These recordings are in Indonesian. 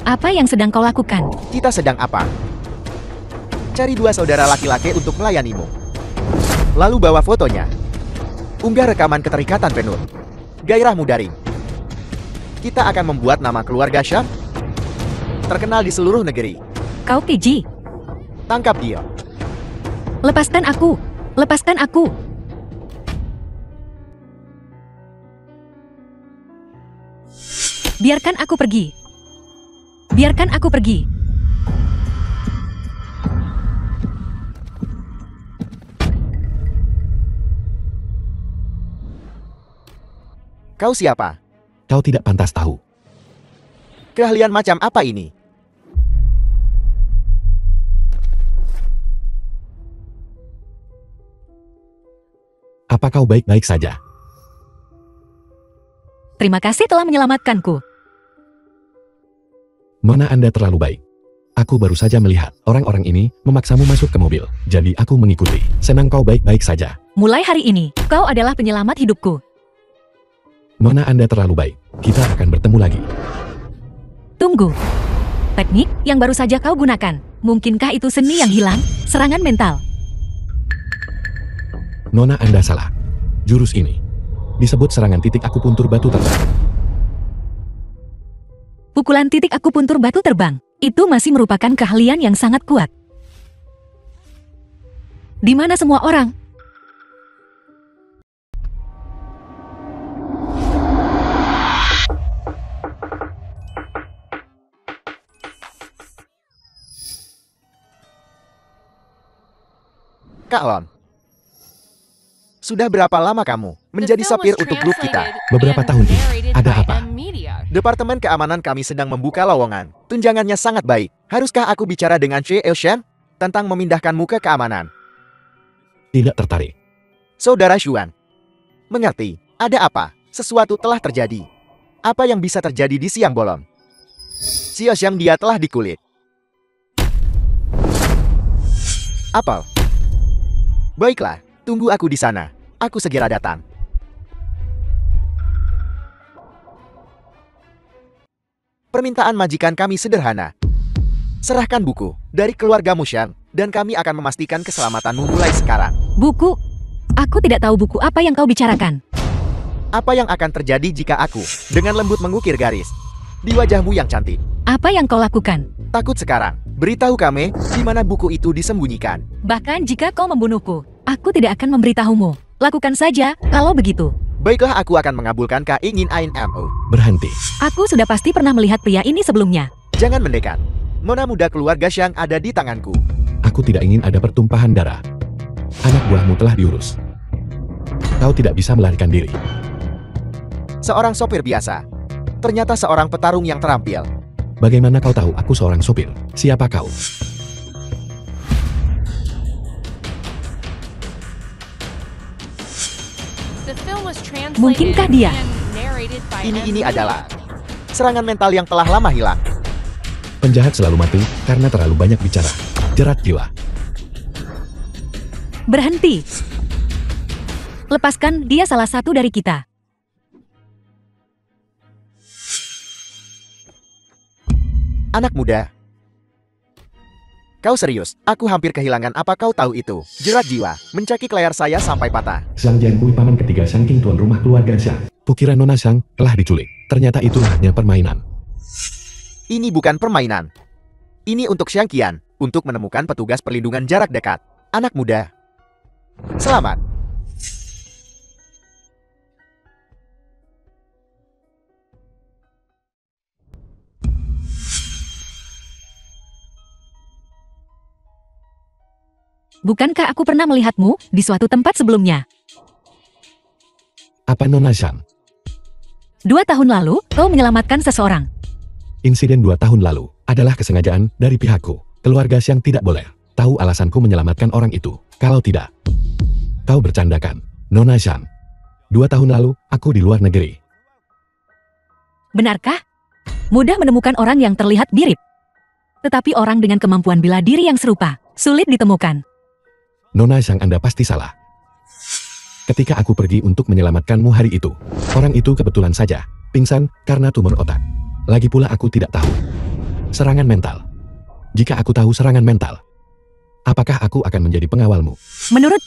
Apa yang sedang kau lakukan? Kita sedang apa? Cari dua saudara laki-laki untuk melayanimu. Lalu bawa fotonya. Unggah rekaman keterikatan penur. Gairahmu daring. Kita akan membuat nama keluarga Syam terkenal di seluruh negeri. Kau keji. Tangkap dia. Lepaskan aku. Lepaskan aku. Biarkan aku pergi. Biarkan aku pergi. Kau siapa? Kau tidak pantas tahu. Keahlian macam apa ini? Apa kau baik-baik saja? Terima kasih telah menyelamatkanku. Nona, Anda terlalu baik. Aku baru saja melihat orang-orang ini memaksamu masuk ke mobil. Jadi aku mengikuti. Senang kau baik-baik saja. Mulai hari ini, kau adalah penyelamat hidupku. Nona, Anda terlalu baik. Kita akan bertemu lagi. Tunggu. Teknik yang baru saja kau gunakan. Mungkinkah itu seni yang hilang? Serangan mental. Nona, Anda salah. Jurus ini disebut serangan titik akupuntur batu terbang. Pukulan titik akupuntur batu terbang. Itu masih merupakan keahlian yang sangat kuat. Di mana semua orang? Kak Lon. Sudah berapa lama kamu menjadi sopir untuk grup kita? Beberapa tahun ini. Ada apa? Departemen keamanan kami sedang membuka lowongan. Tunjangannya sangat baik. Haruskah aku bicara dengan C.L. Shen tentang memindahkanmu ke keamanan? Tidak tertarik. Saudara Xuan. Mengerti, ada apa? Sesuatu telah terjadi. Apa yang bisa terjadi di siang bolong? Siang dia telah dikulit. Apel. Baiklah, tunggu aku di sana. Aku segera datang. Permintaan majikan kami sederhana. Serahkan buku dari keluarga Musyang, dan kami akan memastikan keselamatanmu mulai sekarang. Buku? Aku tidak tahu buku apa yang kau bicarakan. Apa yang akan terjadi jika aku, dengan lembut mengukir garis di wajahmu yang cantik? Apa yang kau lakukan? Takut sekarang. Beritahu kami di mana buku itu disembunyikan. Bahkan jika kau membunuhku, aku tidak akan memberitahumu. Lakukan saja, kalau begitu. Baiklah, aku akan mengabulkan keinginanmu. Berhenti. Aku sudah pasti pernah melihat pria ini sebelumnya. Jangan mendekat. Nona muda keluarga Xiang ada di tanganku. Aku tidak ingin ada pertumpahan darah. Anak buahmu telah diurus. Kau tidak bisa melarikan diri. Seorang sopir biasa. Ternyata seorang petarung yang terampil. Bagaimana kau tahu aku seorang sopir? Siapa kau? Mungkinkah dia? Ini adalah serangan mental yang telah lama hilang. Penjahat selalu mati karena terlalu banyak bicara. Jerat jiwa. Berhenti. Lepaskan, dia salah satu dari kita. Anak muda. Kau serius? Aku hampir kehilangan apa kau tahu itu. Jerat jiwa, mencekik layar saya sampai patah. Zhang Jianbui, paman ketiga Shang King, tuan rumah keluarga Xiang. Kukira Nona Xiang telah diculik. Ternyata itu hanya permainan. Ini bukan permainan. Ini untuk Xiang Qian, untuk menemukan petugas perlindungan jarak dekat. Anak muda. Selamat. Bukankah aku pernah melihatmu di suatu tempat sebelumnya? Apa Nona Xiang? 2 tahun lalu, kau menyelamatkan seseorang. Insiden 2 tahun lalu adalah kesengajaan dari pihakku. Keluarga Xiang tidak boleh tahu alasanku menyelamatkan orang itu. Kalau tidak, kau bercandakan. Nona Xiang, 2 tahun lalu aku di luar negeri. Benarkah? Mudah menemukan orang yang terlihat mirip. Tetapi orang dengan kemampuan bela diri yang serupa, sulit ditemukan. Nona Xiang, Anda pasti salah. Ketika aku pergi untuk menyelamatkanmu hari itu, orang itu kebetulan saja pingsan karena tumor otak. Lagi pula aku tidak tahu Serangan mental. Jika aku tahu serangan mental, apakah aku akan menjadi pengawalmu? Menurut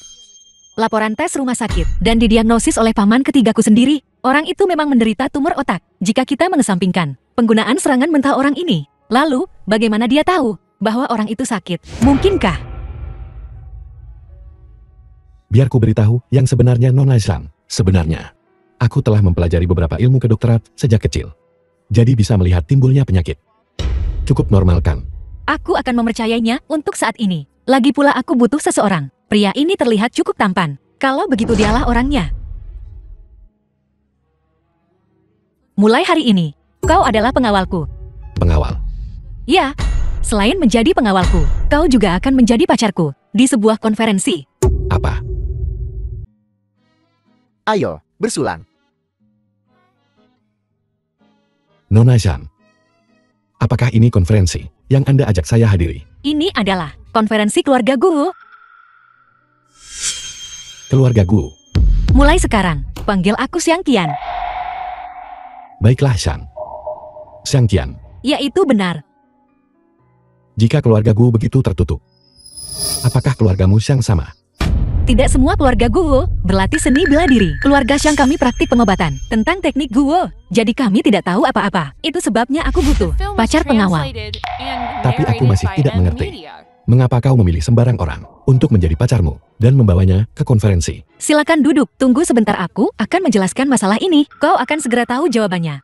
laporan tes rumah sakit dan didiagnosis oleh paman ketigaku sendiri, orang itu memang menderita tumor otak. Jika kita mengesampingkan penggunaan serangan mental orang ini, lalu bagaimana dia tahu bahwa orang itu sakit? Mungkinkah? Biar ku beritahu yang sebenarnya, Nona Zhang. Sebenarnya, aku telah mempelajari beberapa ilmu kedokteran sejak kecil. Jadi bisa melihat timbulnya penyakit. Cukup normal kan? Aku akan mempercayainya untuk saat ini. Lagi pula aku butuh seseorang. Pria ini terlihat cukup tampan. Kalau begitu dialah orangnya. Mulai hari ini, kau adalah pengawalku. Pengawal. Ya, selain menjadi pengawalku, kau juga akan menjadi pacarku di sebuah konferensi. Apa? Ayo, bersulang. Nona Zhang. Apakah ini konferensi yang Anda ajak saya hadiri? Ini adalah konferensi keluarga Guo. Keluarga Gu. Mulai sekarang, panggil aku Xiang Qian. Baiklah Zhang. Xiang Qian. Yaitu benar. Jika keluarga Gu begitu tertutup, apakah keluargamu Xiang sama? Tidak semua keluarga Guo berlatih seni bela diri. Keluarga Xiang kami praktik pengobatan tentang teknik Guo. Jadi kami tidak tahu apa-apa. Itu sebabnya aku butuh pacar pengawal. Tapi aku masih tidak mengerti. Mengapa kau memilih sembarang orang untuk menjadi pacarmu dan membawanya ke konferensi? Silakan duduk, tunggu sebentar, aku akan menjelaskan masalah ini. Kau akan segera tahu jawabannya.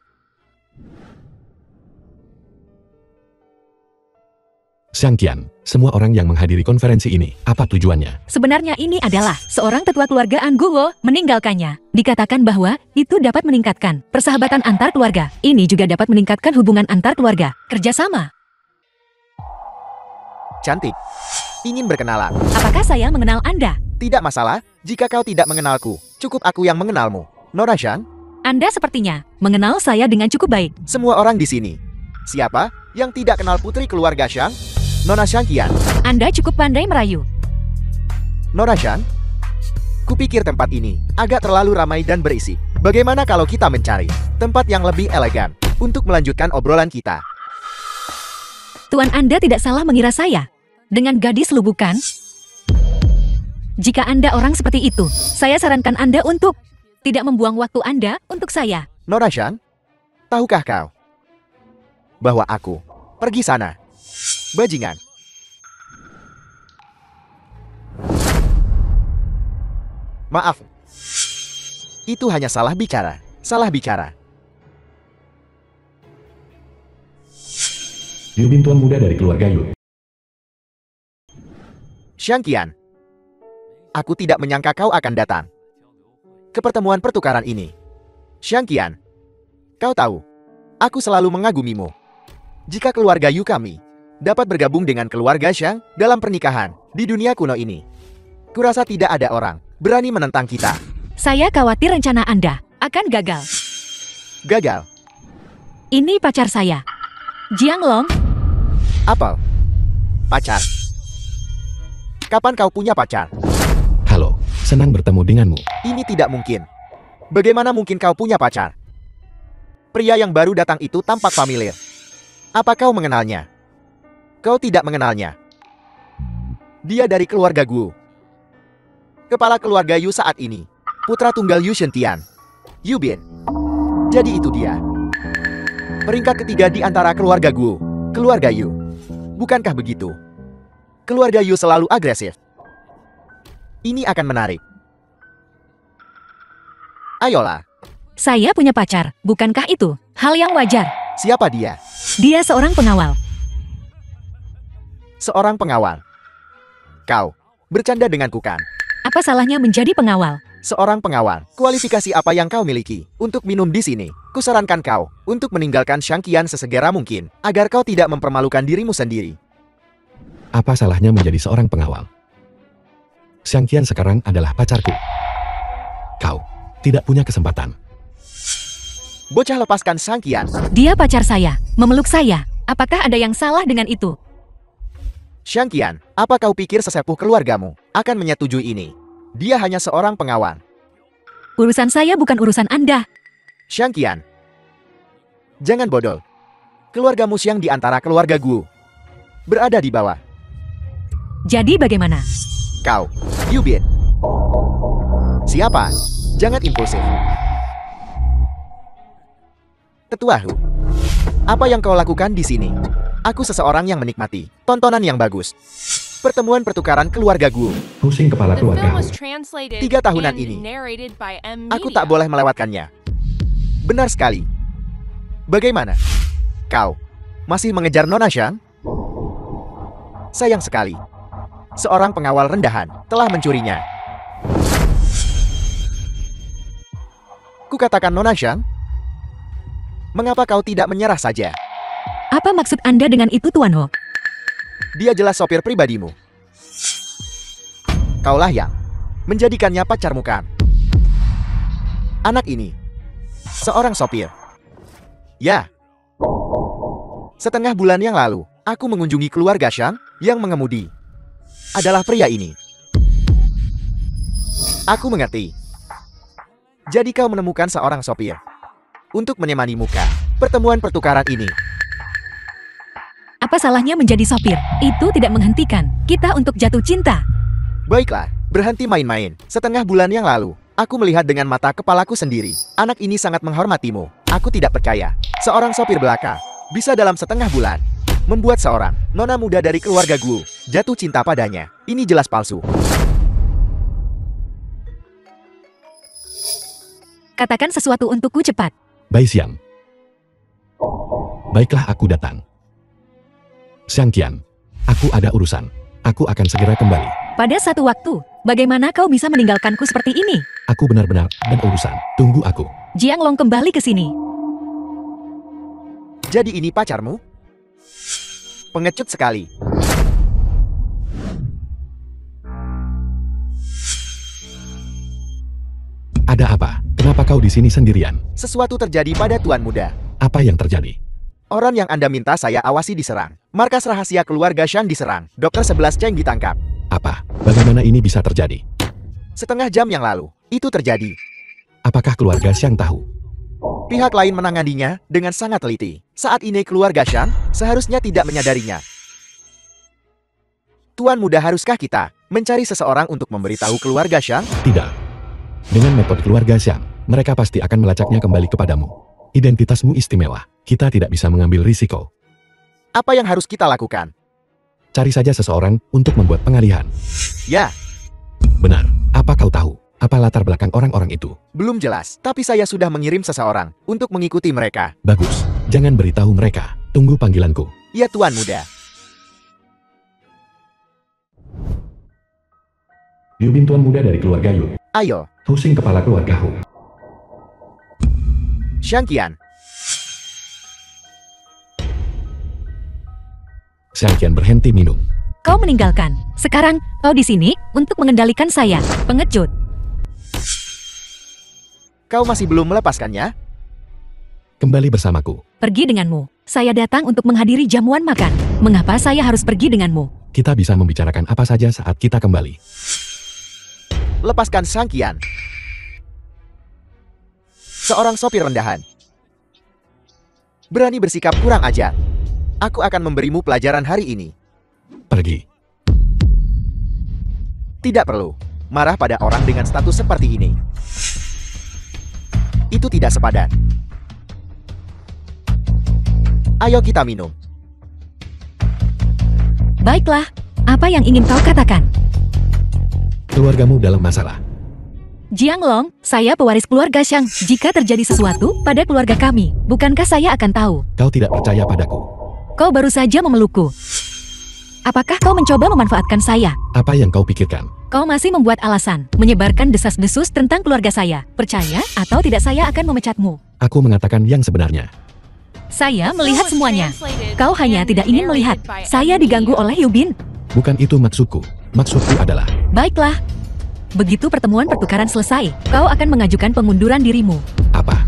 Xiang Qian, semua orang yang menghadiri konferensi ini, apa tujuannya? Sebenarnya ini adalah seorang tetua keluarga Guo meninggalkannya. Dikatakan bahwa itu dapat meningkatkan persahabatan antar keluarga. Ini juga dapat meningkatkan hubungan antar keluarga. Kerjasama. Cantik. Ingin berkenalan. Apakah saya mengenal Anda? Tidak masalah jika kau tidak mengenalku. Cukup aku yang mengenalmu. Nona Zhang, Anda sepertinya mengenal saya dengan cukup baik. semua orang di sini. Siapa yang tidak kenal putri keluarga Zhang? Nona Xiang Qian. Anda cukup pandai merayu. Nona Zhang, kupikir tempat ini agak terlalu ramai dan berisi. Bagaimana kalau kita mencari tempat yang lebih elegan untuk melanjutkan obrolan kita? Tuan Anda tidak salah mengira saya dengan gadis lubukan. Jika Anda orang seperti itu, saya sarankan Anda untuk tidak membuang waktu Anda untuk saya. Nona Zhang, tahukah kau bahwa aku pergi sana? Bajingan. Maaf. Itu hanya salah bicara. Salah bicara. Yu Bin, tuan muda dari keluarga Yu. Xiang Qian. Aku tidak menyangka kau akan datang ke pertemuan pertukaran ini. Xiang Qian. Kau tahu, aku selalu mengagumimu. Jika keluarga Yu kami dapat bergabung dengan keluarga Xiang dalam pernikahan di dunia kuno ini, kurasa tidak ada orang berani menentang kita. Saya khawatir rencana Anda akan gagal. Gagal. Ini pacar saya, Jiang Long. Apel. Pacar. Kapan kau punya pacar? Halo, senang bertemu denganmu. Ini tidak mungkin. Bagaimana mungkin kau punya pacar? Pria yang baru datang itu tampak familiar. Apa kau mengenalnya? Kau tidak mengenalnya. Dia dari keluarga Gu. Kepala keluarga Yu saat ini. Putra tunggal Yu Shentian. Yu Bin. Jadi itu dia. Peringkat ketiga di antara keluarga Gu. Keluarga Yu. Bukankah begitu? Keluarga Yu selalu agresif. Ini akan menarik. Ayolah. Saya punya pacar, bukankah itu hal yang wajar? Siapa dia? Dia seorang pengawal. Seorang pengawal. Kau bercanda denganku kan? Apa salahnya menjadi pengawal? Seorang pengawal. Kualifikasi apa yang kau miliki untuk minum di sini? Kusarankan kau untuk meninggalkan Xiang Qian sesegera mungkin agar kau tidak mempermalukan dirimu sendiri. Apa salahnya menjadi seorang pengawal? Xiang Qian sekarang adalah pacarku. Kau tidak punya kesempatan. Bocah, lepaskan Xiang Qian. Dia pacar saya, memeluk saya. Apakah ada yang salah dengan itu? Xiang Qian, apa kau pikir sesepuh keluargamu akan menyetujui ini? Dia hanya seorang pengawal. Urusan saya bukan urusan Anda. Xiang Qian, jangan bodoh. Keluargamu Xiang di antara keluarga Gu berada di bawah. Jadi bagaimana? Kau, Yubin. Siapa? Jangan impulsif. Tetua Hu, apa yang kau lakukan di sini? Aku seseorang yang menikmati tontonan yang bagus. Pertemuan pertukaran keluarga Gu. Pusing kepala The keluarga film Hu. was translated 3 tahunan and ini. narrated by M. Aku Media. tak boleh melewatkannya. Benar sekali. Bagaimana? Kau masih mengejar Nona Xiang? Sayang sekali. Seorang pengawal rendahan telah mencurinya. Kukatakan Nona Xiang, mengapa kau tidak menyerah saja? Apa maksud Anda dengan itu, Tuan Ho? Dia jelas sopir pribadimu. Kaulah yang menjadikannya pacarmu kan? Anak ini seorang sopir. Ya. Setengah bulan yang lalu, aku mengunjungi keluarga Xiang yang mengemudi adalah pria ini. Aku mengerti. Jadi kau menemukan seorang sopir untuk menemani muka pertemuan pertukaran ini. Apa salahnya menjadi sopir? Itu tidak menghentikan kita untuk jatuh cinta. Baiklah, berhenti main-main. Setengah bulan yang lalu, aku melihat dengan mata kepalaku sendiri. Anak ini sangat menghormatimu. Aku tidak percaya. Seorang sopir belaka bisa dalam setengah bulan membuat seorang nona muda dari keluarga Gu jatuh cinta padanya. Ini jelas palsu. Katakan sesuatu untukku cepat. Bai Xiang. Baiklah, aku datang. Xiang Qian, aku ada urusan. Aku akan segera kembali. Pada satu waktu, bagaimana kau bisa meninggalkanku seperti ini? Aku benar-benar ada urusan. Tunggu aku. Jiang Long kembali ke sini. Jadi ini pacarmu? Pengecut sekali. Ada apa? Kenapa kau di sini sendirian? Sesuatu terjadi pada tuan muda. Apa yang terjadi? Orang yang Anda minta saya awasi diserang. Markas rahasia keluarga Xiang diserang. Dokter 11 Cheng ditangkap. Apa? Bagaimana ini bisa terjadi? Setengah jam yang lalu, itu terjadi. Apakah keluarga Xiang tahu? Pihak lain menanganinya dengan sangat teliti. Saat ini keluarga Xiang seharusnya tidak menyadarinya. Tuan muda, haruskah kita mencari seseorang untuk memberitahu keluarga Xiang? Tidak. Dengan metode keluarga Xiang, mereka pasti akan melacaknya kembali kepadamu. Identitasmu istimewa. Kita tidak bisa mengambil risiko. Apa yang harus kita lakukan? Cari saja seseorang untuk membuat pengalihan. Ya, Benar. Apa kau tahu? Apa latar belakang orang-orang itu? belum jelas. Tapi saya sudah mengirim seseorang untuk mengikuti mereka. Bagus. Jangan beritahu mereka. Tunggu panggilanku. Ya tuan muda. Yubin, tuan muda dari keluarga Yu. Ayo, Pusing kepala keluarga Hu. Xiang Qian. Xiang Qian berhenti minum. Kau meninggalkan. Sekarang, kau di sini untuk mengendalikan saya. Pengecut. Kau masih belum melepaskannya? Kembali bersamaku. Pergi denganmu. Saya datang untuk menghadiri jamuan makan. Mengapa saya harus pergi denganmu? Kita bisa membicarakan apa saja saat kita kembali. Lepaskan Xiang Qian. Seorang sopir rendahan. Berani bersikap kurang ajar. Aku akan memberimu pelajaran hari ini. Pergi. Tidak perlu marah pada orang dengan status seperti ini. Itu tidak sepadan. Ayo kita minum. Baiklah. Apa yang ingin kau katakan? Keluargamu dalam masalah. Jiang Long, saya pewaris keluarga Xiang. Jika terjadi sesuatu pada keluarga kami, bukankah saya akan tahu? Kau tidak percaya padaku. Kau baru saja memelukku. Apakah kau mencoba memanfaatkan saya? Apa yang kau pikirkan? Kau masih membuat alasan, menyebarkan desas-desus tentang keluarga saya. Percaya atau tidak, saya akan memecatmu. Aku mengatakan yang sebenarnya. Saya melihat Film was semuanya. translated Kau hanya and tidak ingin melihat. narrated by Saya M. diganggu Media. oleh Yubin. Bukan itu maksudku. Maksudku adalah, Baiklah. Begitu pertemuan pertukaran selesai, kau akan mengajukan pengunduran dirimu. apa?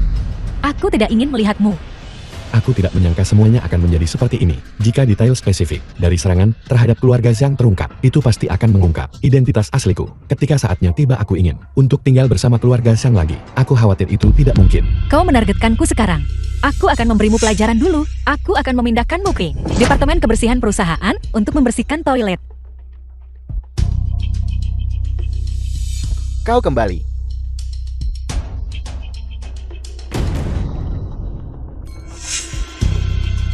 Aku tidak ingin melihatmu. Aku tidak menyangka semuanya akan menjadi seperti ini. Jika detail spesifik dari serangan terhadap keluarga Zhang terungkap, itu pasti akan mengungkap identitas asliku. Ketika saatnya tiba, aku ingin untuk tinggal bersama keluarga Zhang lagi. Aku khawatir itu tidak mungkin. Kau menargetkanku sekarang. Aku akan memberimu pelajaran dulu. Aku akan memindahkanmu ke Departemen Kebersihan Perusahaan untuk membersihkan toilet. Kau kembali.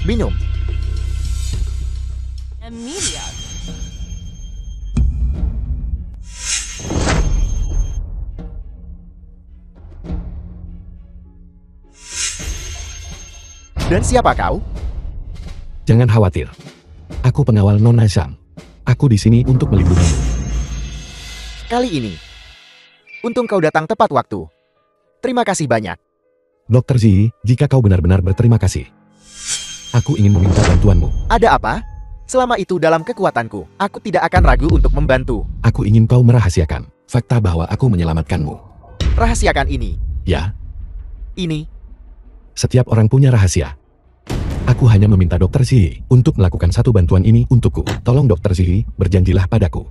Minum. Dan siapa kau? Jangan khawatir. Aku pengawal Nona Shang. Aku di sini untuk melindungimu. Kali ini, untung kau datang tepat waktu. Terima kasih banyak. Dr. Zi, jika kau benar-benar berterima kasih, aku ingin meminta bantuanmu. Ada apa? Selama itu dalam kekuatanku, aku tidak akan ragu untuk membantu. Aku ingin kau merahasiakan fakta bahwa aku menyelamatkanmu. Rahasiakan ini. Ya, Ini. setiap orang punya rahasia. Aku hanya meminta Dr. Zi untuk melakukan satu bantuan ini untukku. Tolong Dr. Zi, berjanjilah padaku.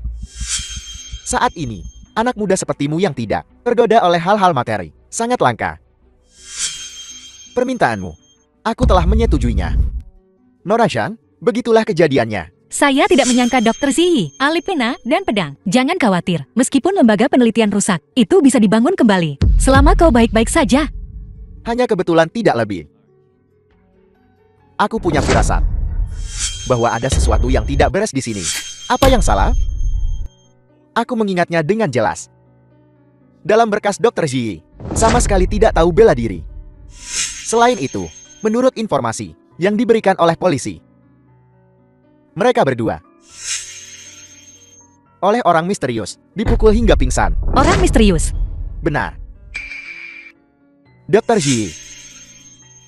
Saat ini, anak muda sepertimu yang tidak tergoda oleh hal-hal materi sangat langka. Permintaanmu, aku telah menyetujuinya. Nona Shang, begitulah kejadiannya. Saya tidak menyangka Dr. Zi, ahli pena dan pedang. Jangan khawatir, meskipun lembaga penelitian rusak, itu bisa dibangun kembali. Selama kau baik-baik saja. Hanya kebetulan tidak lebih. Aku punya firasat bahwa ada sesuatu yang tidak beres di sini. Apa yang salah? Aku mengingatnya dengan jelas. Dalam berkas Dr. Zi, sama sekali tidak tahu bela diri. Selain itu, menurut informasi yang diberikan oleh polisi, mereka berdua oleh orang misterius dipukul hingga pingsan. Orang misterius. Benar. Dr. Zi,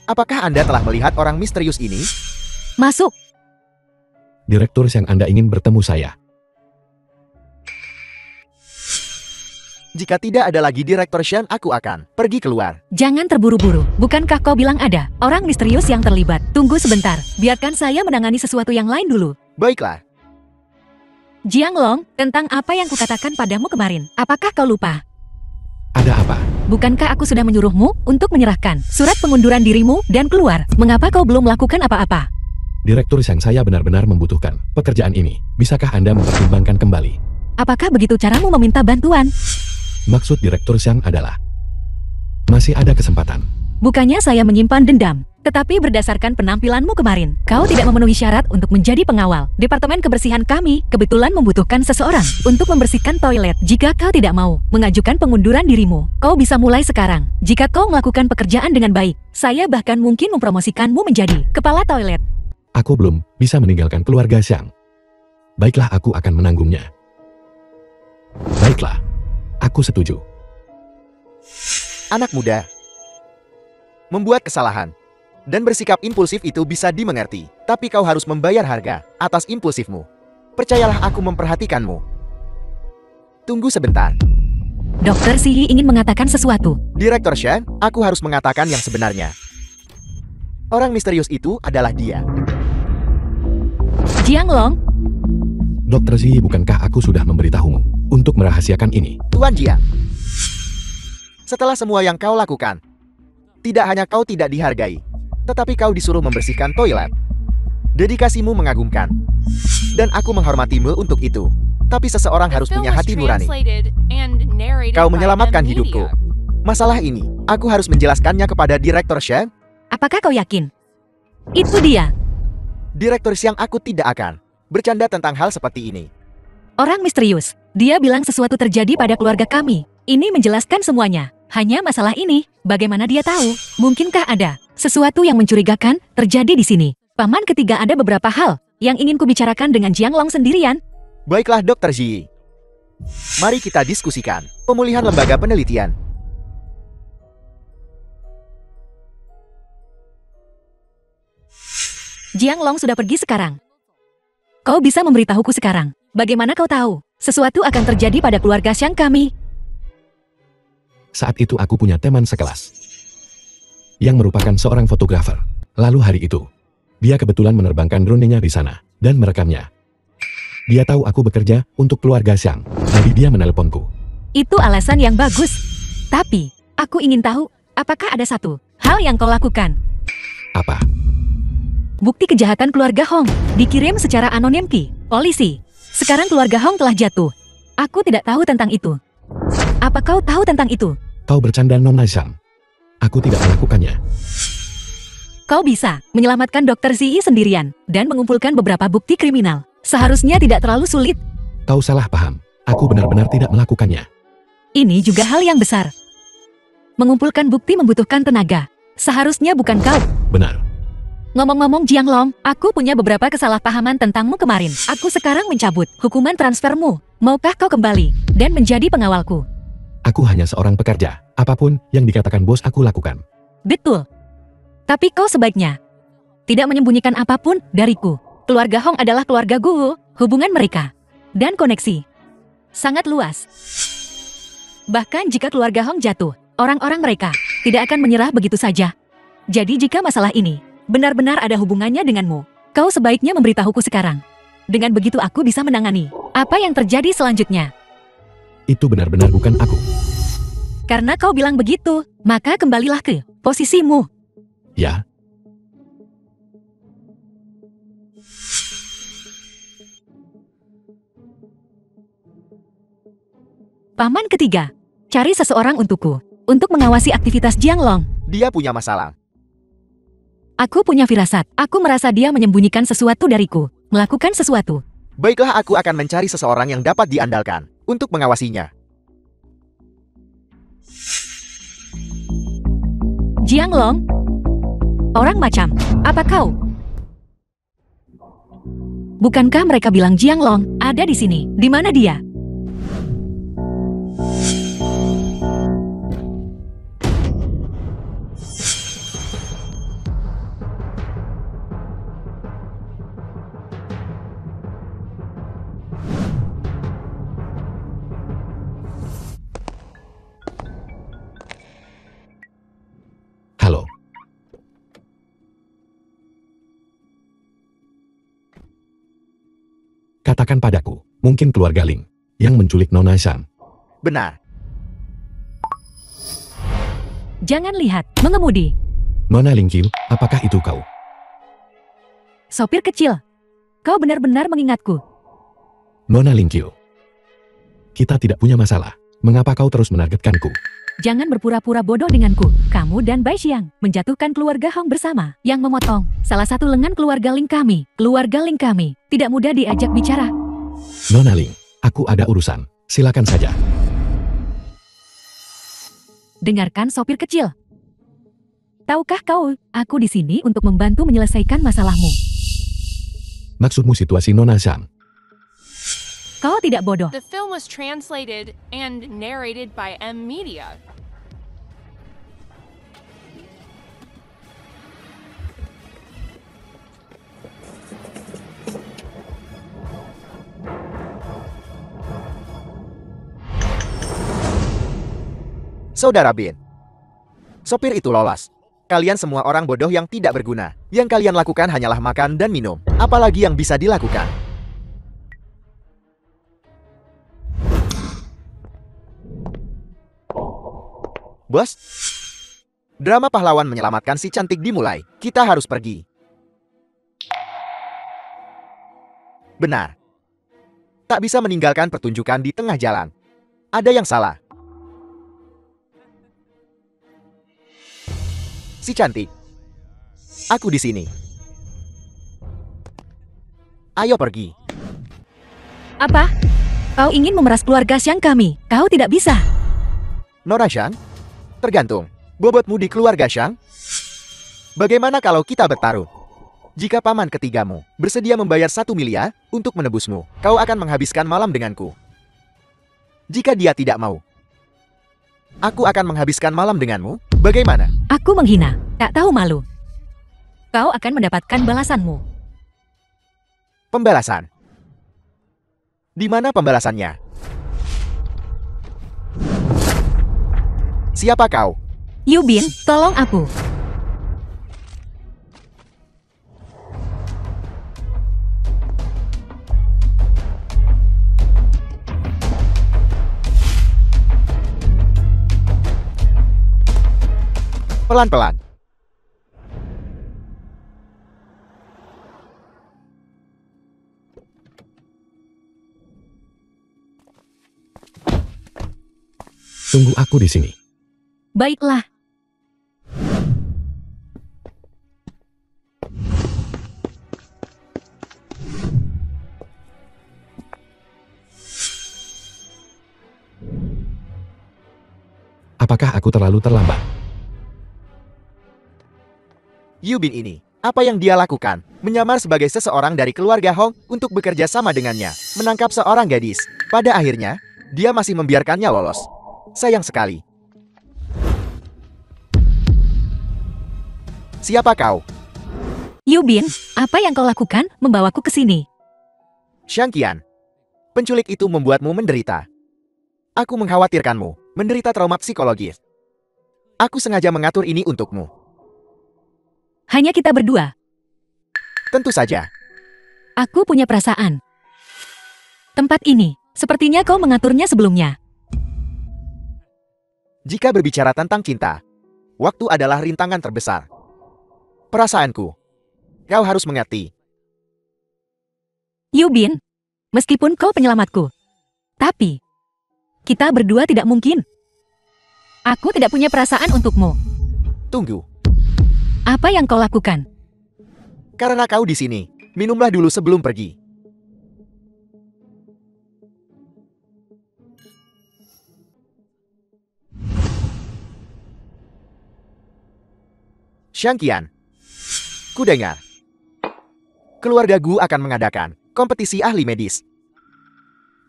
apakah Anda telah melihat orang misterius ini? Masuk. Direktur yang Anda ingin bertemu saya. Jika tidak ada lagi Direktur Shen, aku akan pergi keluar. Jangan terburu-buru. Bukankah kau bilang ada orang misterius yang terlibat? Tunggu sebentar. Biarkan saya menangani sesuatu yang lain dulu. Baiklah. Jiang Long, tentang apa yang kukatakan padamu kemarin. Apakah kau lupa? Ada apa? Bukankah aku sudah menyuruhmu untuk menyerahkan surat pengunduran dirimu dan keluar? Mengapa kau belum melakukan apa-apa? Direktur yang saya benar-benar membutuhkan pekerjaan ini. Bisakah Anda mempertimbangkan kembali? Apakah begitu caramu meminta bantuan? Maksud Direktur Shang adalah masih ada kesempatan. Bukannya saya menyimpan dendam, tetapi berdasarkan penampilanmu kemarin, kau tidak memenuhi syarat untuk menjadi pengawal. Departemen kebersihan kami kebetulan membutuhkan seseorang untuk membersihkan toilet. Jika kau tidak mau mengajukan pengunduran dirimu, kau bisa mulai sekarang. Jika kau melakukan pekerjaan dengan baik, saya bahkan mungkin mempromosikanmu menjadi kepala toilet. Aku belum bisa meninggalkan keluarga Shang. Baiklah, aku akan menanggungnya. Baiklah. Aku setuju. Anak muda, membuat kesalahan dan bersikap impulsif itu bisa dimengerti, tapi kau harus membayar harga atas impulsifmu. Percayalah, aku memperhatikanmu. Tunggu sebentar. Dr. Zi ingin mengatakan sesuatu. Direktur Shen, aku harus mengatakan yang sebenarnya. Orang misterius itu adalah dia. Jiang Long, Dr. Zi, bukankah aku sudah memberitahumu untuk merahasiakan ini? Tuan Jiang, setelah semua yang kau lakukan, tidak hanya kau tidak dihargai, tetapi kau disuruh membersihkan toilet. Dedikasimu mengagumkan, dan aku menghormatimu untuk itu. Tapi seseorang harus punya hati nurani. Kau menyelamatkan hidupku. Masalah ini, aku harus menjelaskannya kepada Direktur Shen. apakah kau yakin? Itu dia. Direktur Siang, aku tidak akan bercanda tentang hal seperti ini. Orang misterius. Dia bilang sesuatu terjadi pada keluarga kami. Ini menjelaskan semuanya. Hanya masalah ini, bagaimana dia tahu? Mungkinkah ada sesuatu yang mencurigakan terjadi di sini? Paman ketiga, ada beberapa hal yang ingin kubicarakan dengan Jiang Long sendirian. Baiklah, Dr. Zi. Mari kita diskusikan pemulihan lembaga penelitian. Jiang Long sudah pergi sekarang. Kau bisa memberitahuku sekarang. Bagaimana kau tahu sesuatu akan terjadi pada keluarga Xiang kami? Saat itu aku punya teman sekelas yang merupakan seorang fotografer. Lalu hari itu, dia kebetulan menerbangkan drone-nya di sana dan merekamnya. Dia tahu aku bekerja untuk keluarga Xiang, jadi dia menelponku. Itu alasan yang bagus. Tapi, aku ingin tahu, apakah ada satu hal yang kau lakukan Apa? Bukti kejahatan keluarga Hong dikirim secara anonim ke polisi. Sekarang keluarga Hong telah jatuh. Aku tidak tahu tentang itu. Apa kau tahu tentang itu? Kau bercanda, Nona Zhang. Aku tidak melakukannya. Kau bisa menyelamatkan Dr. Ziyi sendirian dan mengumpulkan beberapa bukti kriminal. Seharusnya tidak terlalu sulit. Kau salah paham. Aku benar-benar tidak melakukannya. Ini juga hal yang besar. Mengumpulkan bukti membutuhkan tenaga. Seharusnya bukan kau. Benar. Ngomong-ngomong Jianglong, aku punya beberapa kesalahpahaman tentangmu kemarin. Aku sekarang mencabut hukuman transfermu. Maukah kau kembali dan menjadi pengawalku? Aku hanya seorang pekerja. Apapun yang dikatakan bos aku lakukan. Betul. Tapi kau sebaiknya tidak menyembunyikan apapun dariku. Keluarga Hong adalah keluarga Guo. Hubungan mereka dan koneksi sangat luas. Bahkan jika keluarga Hong jatuh, orang-orang mereka tidak akan menyerah begitu saja. Jadi jika masalah ini benar-benar ada hubungannya denganmu, kau sebaiknya memberitahuku sekarang. Dengan begitu aku bisa menangani apa yang terjadi selanjutnya. Itu benar-benar bukan aku. Karena kau bilang begitu, maka kembalilah ke posisimu. Ya. Paman ketiga, cari seseorang untukku, untuk mengawasi aktivitas Jianglong. Dia punya masalah. Aku punya firasat, aku merasa dia menyembunyikan sesuatu dariku, melakukan sesuatu. Baiklah, aku akan mencari seseorang yang dapat diandalkan untuk mengawasinya. Jianglong? Orang macam, apa kau? Bukankah mereka bilang Jianglong ada di sini? Di mana dia? Halo. Katakan padaku, mungkin keluarga Ling yang menculik Nona Zhang. Benar. Jangan lihat, mengemudi. Nona Ling Qiu, apakah itu kau? Sopir kecil, kau benar-benar mengingatku. Nona Ling Qiu. Kita tidak punya masalah. Mengapa kau terus menargetkanku? Jangan berpura-pura bodoh denganku. Kamu dan Bai Xiang menjatuhkan keluarga Hong bersama, yang memotong salah satu lengan keluarga Ling kami. Keluarga Ling kami tidak mudah diajak bicara. Nona Ling, aku ada urusan. Silakan saja. Dengarkan sopir kecil. Tahukah kau, aku di sini untuk membantu menyelesaikan masalahmu. Maksudmu situasi Nona Zhang? Kau tidak bodoh. The film was translated and narrated by M Media. Saudara Bin, sopir itu lolos. Kalian semua orang bodoh yang tidak berguna. Yang kalian lakukan hanyalah makan dan minum. Apalagi yang bisa dilakukan? Bos, drama pahlawan menyelamatkan si cantik dimulai. Kita harus pergi. Benar. Tak bisa meninggalkan pertunjukan di tengah jalan. Ada yang salah. Si cantik. Aku di sini. Ayo pergi. Apa? Kau ingin memeras keluarga Xiang kami? Kau tidak bisa. Nona Zhang? Tergantung. Bobotmu di keluarga Xiang? Bagaimana kalau kita bertaruh? Jika paman ketigamu bersedia membayar 1 miliar untuk menebusmu, kau akan menghabiskan malam denganku. Jika dia tidak mau, aku akan menghabiskan malam denganmu. Bagaimana? Aku menghina, tak tahu malu. Kau akan mendapatkan balasanmu. Pembalasan? Di mana pembalasannya? Siapa kau? Yu Bin, tolong aku. Pelan-pelan. Tunggu aku di sini. Baiklah. Apakah aku terlalu terlambat? Yubin ini, apa yang dia lakukan? Menyamar sebagai seseorang dari keluarga Hong untuk bekerja sama dengannya, menangkap seorang gadis. Pada akhirnya, dia masih membiarkannya lolos. Sayang sekali. Siapa kau? Yubin, apa yang kau lakukan membawaku ke sini? Xiang Qian. Penculik itu membuatmu menderita. Aku mengkhawatirkanmu, menderita trauma psikologis. Aku sengaja mengatur ini untukmu. Hanya kita berdua. Tentu saja. Aku punya perasaan. Tempat ini, sepertinya kau mengaturnya sebelumnya. Jika berbicara tentang cinta, waktu adalah rintangan terbesar. Perasaanku. Kau harus mengerti. Yubin, meskipun kau penyelamatku, tapi kita berdua tidak mungkin. Aku tidak punya perasaan untukmu. Tunggu. Apa yang kau lakukan? Karena kau di sini, minumlah dulu sebelum pergi. Xiang Qian. Ku dengar. Keluarga Gu akan mengadakan kompetisi ahli medis.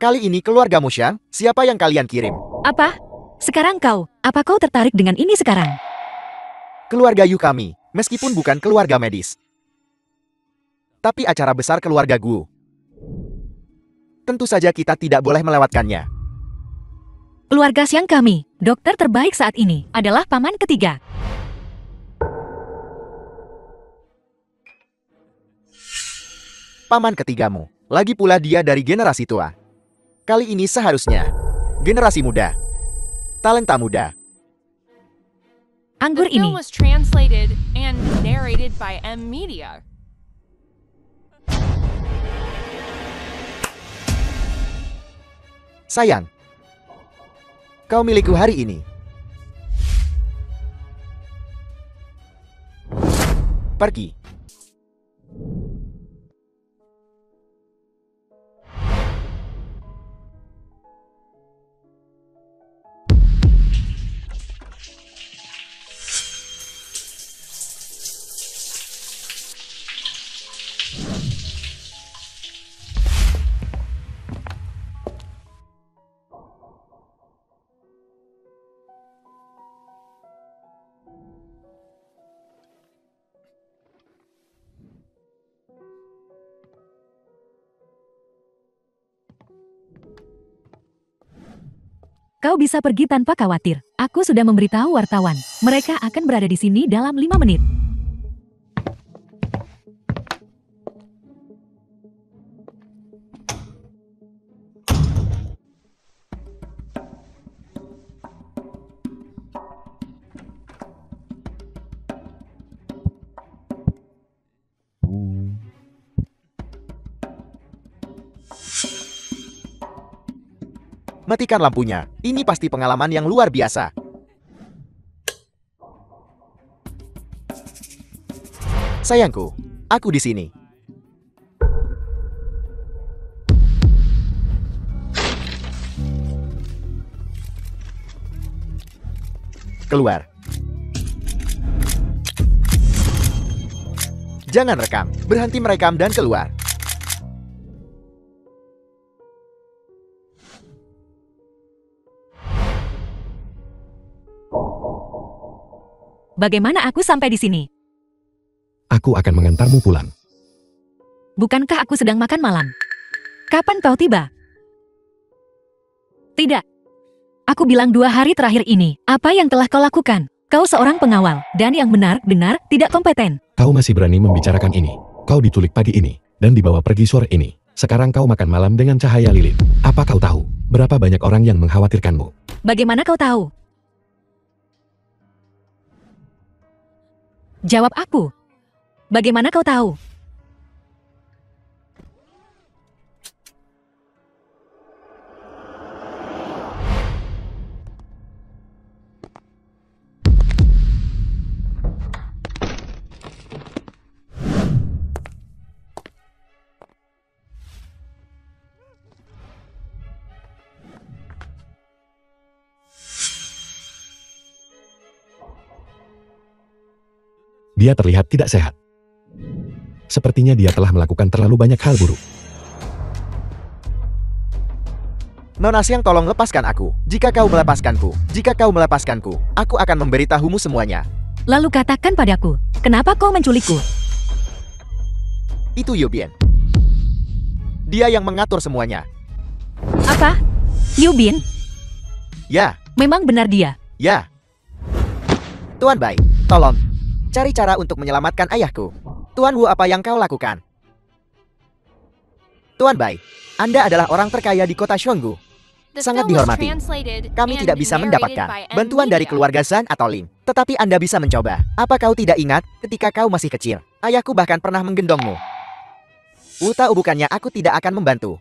Kali ini keluargamu Xiang, siapa yang kalian kirim? Apa? Sekarang kau, apa kau tertarik dengan ini sekarang? Keluarga Yu kami, meskipun bukan keluarga medis. Tapi acara besar keluarga Gu. Tentu saja kita tidak boleh melewatkannya. Keluarga Xiang kami, dokter terbaik saat ini, adalah paman ketiga. Paman ketigamu, lagi pula dia dari generasi tua. Kali ini seharusnya generasi muda, talenta muda. Anggur The film ini, was translated and narrated by M Media. Sayang, kau milikku hari ini. Pergi. kau bisa pergi tanpa khawatir. Aku sudah memberitahu wartawan. Mereka akan berada di sini dalam 5 menit. Matikan lampunya. Ini pasti pengalaman yang luar biasa. Sayangku, aku di sini. Keluar. Jangan rekam. Berhenti merekam dan keluar. Bagaimana aku sampai di sini? Aku akan mengantarmu pulang. Bukankah aku sedang makan malam? Kapan kau tiba? Tidak. Aku bilang 2 hari terakhir ini. Apa yang telah kau lakukan? Kau seorang pengawal, dan yang benar-benar tidak kompeten. Kau masih berani membicarakan ini. Kau diculik pagi ini, dan dibawa pergi sore ini. Sekarang kau makan malam dengan cahaya lilin. Apa kau tahu berapa banyak orang yang mengkhawatirkanmu? Bagaimana kau tahu? Jawab aku. Bagaimana kau tahu? Dia terlihat tidak sehat. Sepertinya dia telah melakukan terlalu banyak hal buruk. Nona Xiang, tolong lepaskan aku. Jika kau melepaskanku, aku akan memberitahumu semuanya. Lalu katakan padaku, kenapa kau menculikku? Itu Yu Bian. Dia yang mengatur semuanya. Apa? Yu Bin? Ya, Memang benar dia. ya. Tuan Bai, tolong. Cari cara untuk menyelamatkan ayahku. Tuan Wu, apa yang kau lakukan? Tuan Bai, Anda adalah orang terkaya di kota Xionggu. The Sangat film was dihormati. translated Kami and tidak bisa narrated mendapatkan by M bantuan dari Media. keluarga Zhan atau Lin. Tetapi Anda bisa mencoba. Apa kau tidak ingat ketika kau masih kecil? Ayahku bahkan pernah menggendongmu. Wu tahu bukannya aku tidak akan membantu.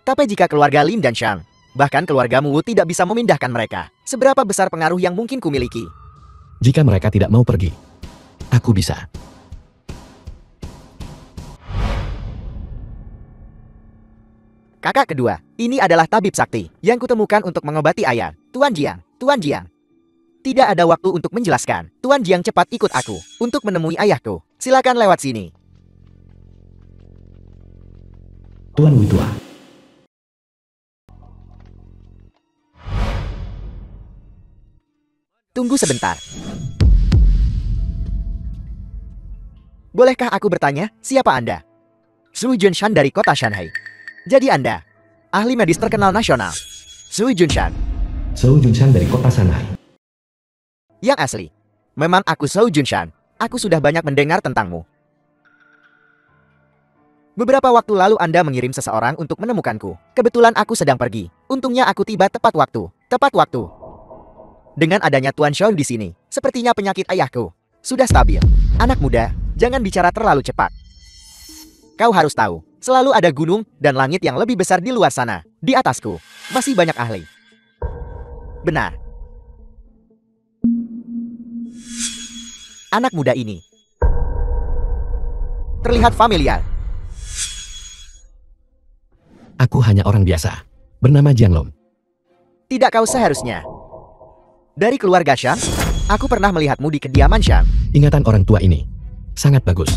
Tapi jika keluarga Lin dan Shang, bahkan keluargamu Wu tidak bisa memindahkan mereka, seberapa besar pengaruh yang mungkin kumiliki? Jika mereka tidak mau pergi, aku bisa. Kakak kedua, ini adalah tabib sakti yang kutemukan untuk mengobati ayah. Tuan Jiang, Tuan Jiang. Tidak ada waktu untuk menjelaskan. Tuan Jiang, cepat ikut aku untuk menemui ayahku. Silakan lewat sini. Tuan Wu tua. Tunggu sebentar. Bolehkah aku bertanya, siapa Anda? Sui Junshan dari kota Shanghai. Jadi Anda, ahli medis terkenal nasional. Sui Junshan, Zhou Junshan dari kota Shanghai. yang asli. Memang aku Sui Junshan. Aku sudah banyak mendengar tentangmu. Beberapa waktu lalu Anda mengirim seseorang untuk menemukanku. Kebetulan aku sedang pergi. Untungnya aku tiba tepat waktu. Tepat waktu. Dengan adanya Tuan Shou di sini, sepertinya penyakit ayahku sudah stabil. Anak muda, jangan bicara terlalu cepat. Kau harus tahu, selalu ada gunung dan langit yang lebih besar di luar sana. Di atasku, masih banyak ahli. Benar. Anak muda ini terlihat familiar. Aku hanya orang biasa, bernama Jiang Lom. Tidak, kau seharusnya dari keluarga Shang. Aku pernah melihatmu di kediaman Shang. Ingatan orang tua ini sangat bagus.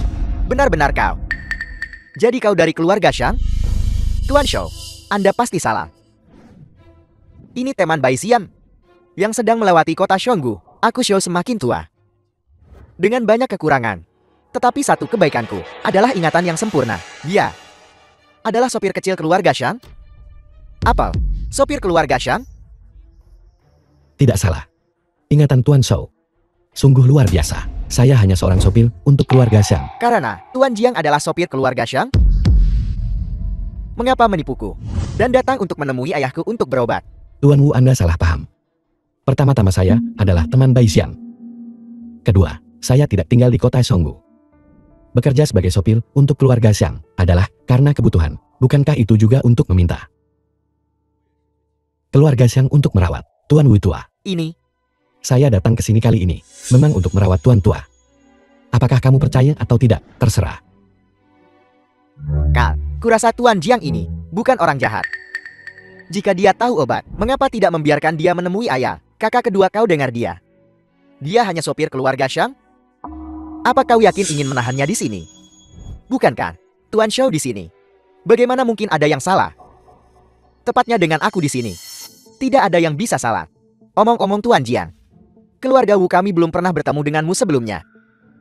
Benar-benar kau. Jadi kau dari keluarga Shang? Tuan Shou, Anda pasti salah. Ini teman Bai Xian yang sedang melewati kota Xionggu. Aku Shou semakin tua, dengan banyak kekurangan. Tetapi satu kebaikanku adalah ingatan yang sempurna. Dia adalah sopir kecil keluarga Shang? Apel, sopir keluarga Shang? Tidak salah. Ingatan Tuan Shou sungguh luar biasa. Saya hanya seorang sopir untuk keluarga Shang. Karena Tuan Jiang adalah sopir keluarga Shang? Mengapa menipuku dan datang untuk menemui ayahku untuk berobat? Tuan Wu, Anda salah paham. Pertama-tama saya adalah teman Bai Xian. Kedua, saya tidak tinggal di kota Xionggu. Bekerja sebagai sopir untuk keluarga Shang adalah karena kebutuhan. Bukankah itu juga untuk meminta? Keluarga Shang untuk merawat Tuan Wu tua. Ini, Saya datang ke sini kali ini memang untuk merawat Tuan tua. Apakah kamu percaya atau tidak? Terserah. Kal, kurasa Tuan Jiang ini bukan orang jahat. Jika dia tahu obat, mengapa tidak membiarkan dia menemui ayah? Kakak kedua kau dengar dia. Dia hanya sopir keluarga Shang? Apa kau yakin ingin menahannya di sini? Bukankah Tuan Shou di sini? Bagaimana mungkin ada yang salah? Tepatnya dengan aku di sini. Tidak ada yang bisa salah. Omong-omong Tuan Jiang, keluarga Wu kami belum pernah bertemu denganmu sebelumnya.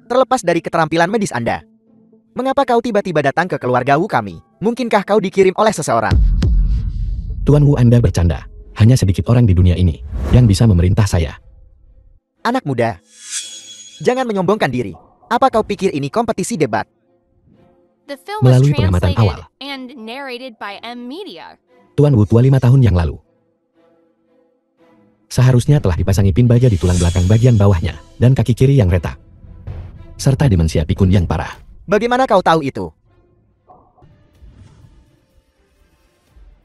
Terlepas dari keterampilan medis Anda, mengapa kau tiba-tiba datang ke keluarga Wu kami? Mungkinkah kau dikirim oleh seseorang? Tuan Wu, Anda bercanda. Hanya sedikit orang di dunia ini yang bisa memerintah saya. Anak muda, jangan menyombongkan diri. Apa kau pikir ini kompetisi debat? The film was Melalui pengamatan translated awal. and narrated by M Media. Tuan Wu tua 5 tahun yang lalu. Seharusnya telah dipasangi pin baja di tulang belakang bagian bawahnya dan kaki kiri yang retak. Serta demensia pikun yang parah. Bagaimana kau tahu itu?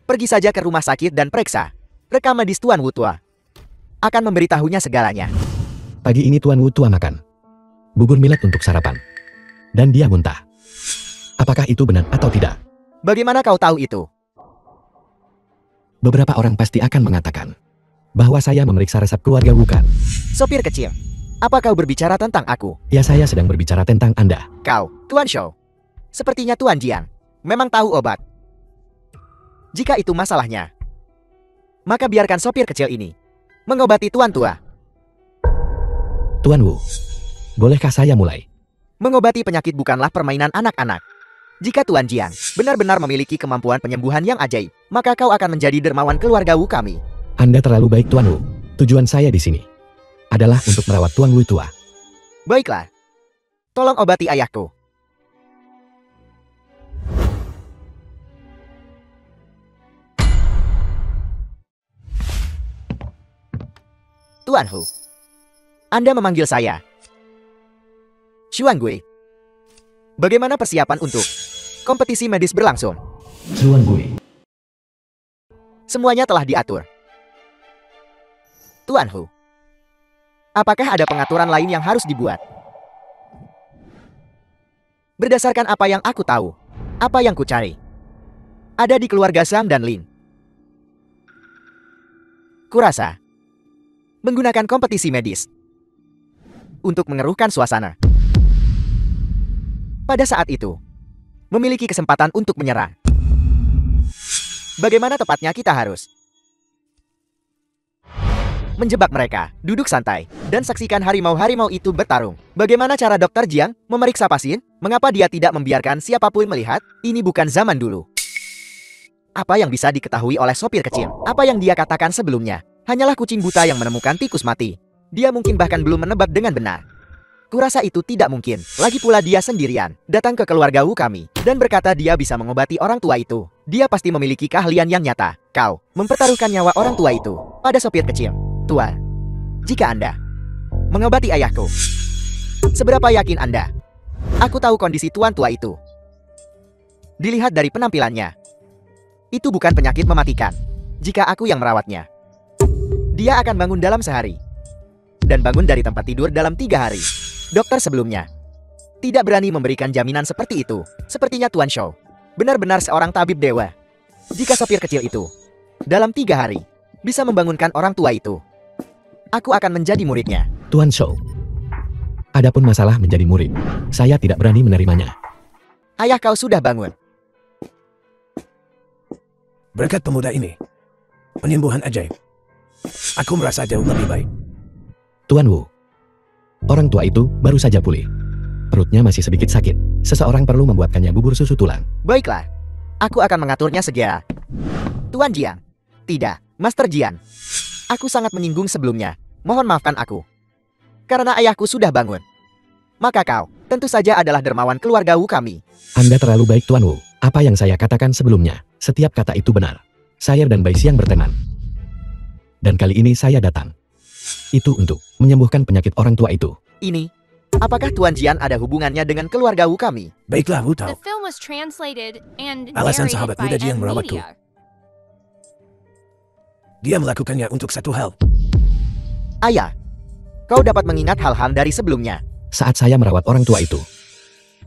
Pergi saja ke rumah sakit dan periksa rekam medis Tuan Wu tua. Akan memberitahunya segalanya. Pagi ini Tuan Wu tua makan bubur millet untuk sarapan. Dan dia muntah. Apakah itu benar atau tidak? Bagaimana kau tahu itu? Beberapa orang pasti akan mengatakan bahwa saya memeriksa resep keluarga bukan. Sopir kecil, Apa kau berbicara tentang aku? Ya, saya sedang berbicara tentang Anda. Kau, Tuan Shou. Sepertinya Tuan Jiang memang tahu obat. Jika itu masalahnya, maka biarkan sopir kecil ini mengobati Tuan tua. Tuan Wu, bolehkah saya mulai? Mengobati penyakit bukanlah permainan anak-anak. Jika Tuan Jiang benar-benar memiliki kemampuan penyembuhan yang ajaib, maka kau akan menjadi dermawan keluarga Wu kami. Anda terlalu baik, Tuan Wu. Tujuan saya di sini adalah untuk merawat Tuan Wu tua. Baiklah, tolong obati ayahku. Tuan Hu, Anda memanggil saya. Xuan Gui, bagaimana persiapan untuk kompetisi medis berlangsung? Xuan Gui. Semuanya telah diatur. Tuan Hu, apakah ada pengaturan lain yang harus dibuat? Berdasarkan apa yang aku tahu, apa yang ku cari, ada di keluarga Sam dan Lin. Kurasa, menggunakan kompetisi medis untuk mengeruhkan suasana. Pada saat itu, memiliki kesempatan untuk menyerang. Bagaimana tepatnya kita harus menjebak mereka, duduk santai, dan saksikan harimau-harimau itu bertarung. Bagaimana cara Dr. Jiang memeriksa pasien? Mengapa dia tidak membiarkan siapapun melihat? Ini bukan zaman dulu. Apa yang bisa diketahui oleh sopir kecil? Apa yang dia katakan sebelumnya? Hanyalah kucing buta yang menemukan tikus mati. Dia mungkin bahkan belum menebak dengan benar. Kurasa itu tidak mungkin. Lagi pula dia sendirian, datang ke keluarga Wu kami, dan berkata dia bisa mengobati orang tua itu. Dia pasti memiliki keahlian yang nyata. Kau mempertaruhkan nyawa orang tua itu pada sopir kecil. Tuan, jika Anda mengobati ayahku, seberapa yakin Anda? Aku tahu kondisi tuan tua itu. Dilihat dari penampilannya, itu bukan penyakit mematikan. Jika aku yang merawatnya, dia akan bangun dalam sehari, dan bangun dari tempat tidur dalam 3 hari. Dokter sebelumnya tidak berani memberikan jaminan seperti itu. Sepertinya Tuan Shou benar-benar seorang tabib dewa. Jika sopir kecil itu dalam 3 hari bisa membangunkan orang tua itu, aku akan menjadi muridnya. Tuan Shou, adapun masalah menjadi murid, saya tidak berani menerimanya. Ayah kau sudah bangun. Berkat pemuda ini, penyembuhan ajaib, aku merasa jauh lebih baik. Tuan Wu, orang tua itu baru saja pulih. Perutnya masih sedikit sakit. Seseorang perlu membuatkannya bubur susu tulang. Baiklah, aku akan mengaturnya segera. Tuan Jiang. Tidak, Master Jian. Aku sangat menyinggung sebelumnya. Mohon maafkan aku. Karena ayahku sudah bangun. Maka kau, tentu saja adalah dermawan keluarga Wu kami. Anda terlalu baik, Tuan Wu. Apa yang saya katakan sebelumnya, setiap kata itu benar. Saya dan Bai Xiang berteman. Dan kali ini saya datang. Itu untuk menyembuhkan penyakit orang tua itu. Ini, apakah Tuan Jian ada hubungannya dengan keluarga Wu kami? Baiklah, Wu The Tao. film was translated and Alasan narrated sahabat by muda Jiang M merawatku. Media. Dia melakukannya untuk satu hal. Ayah, kau dapat mengingat hal-hal dari sebelumnya. Saat saya merawat orang tua itu,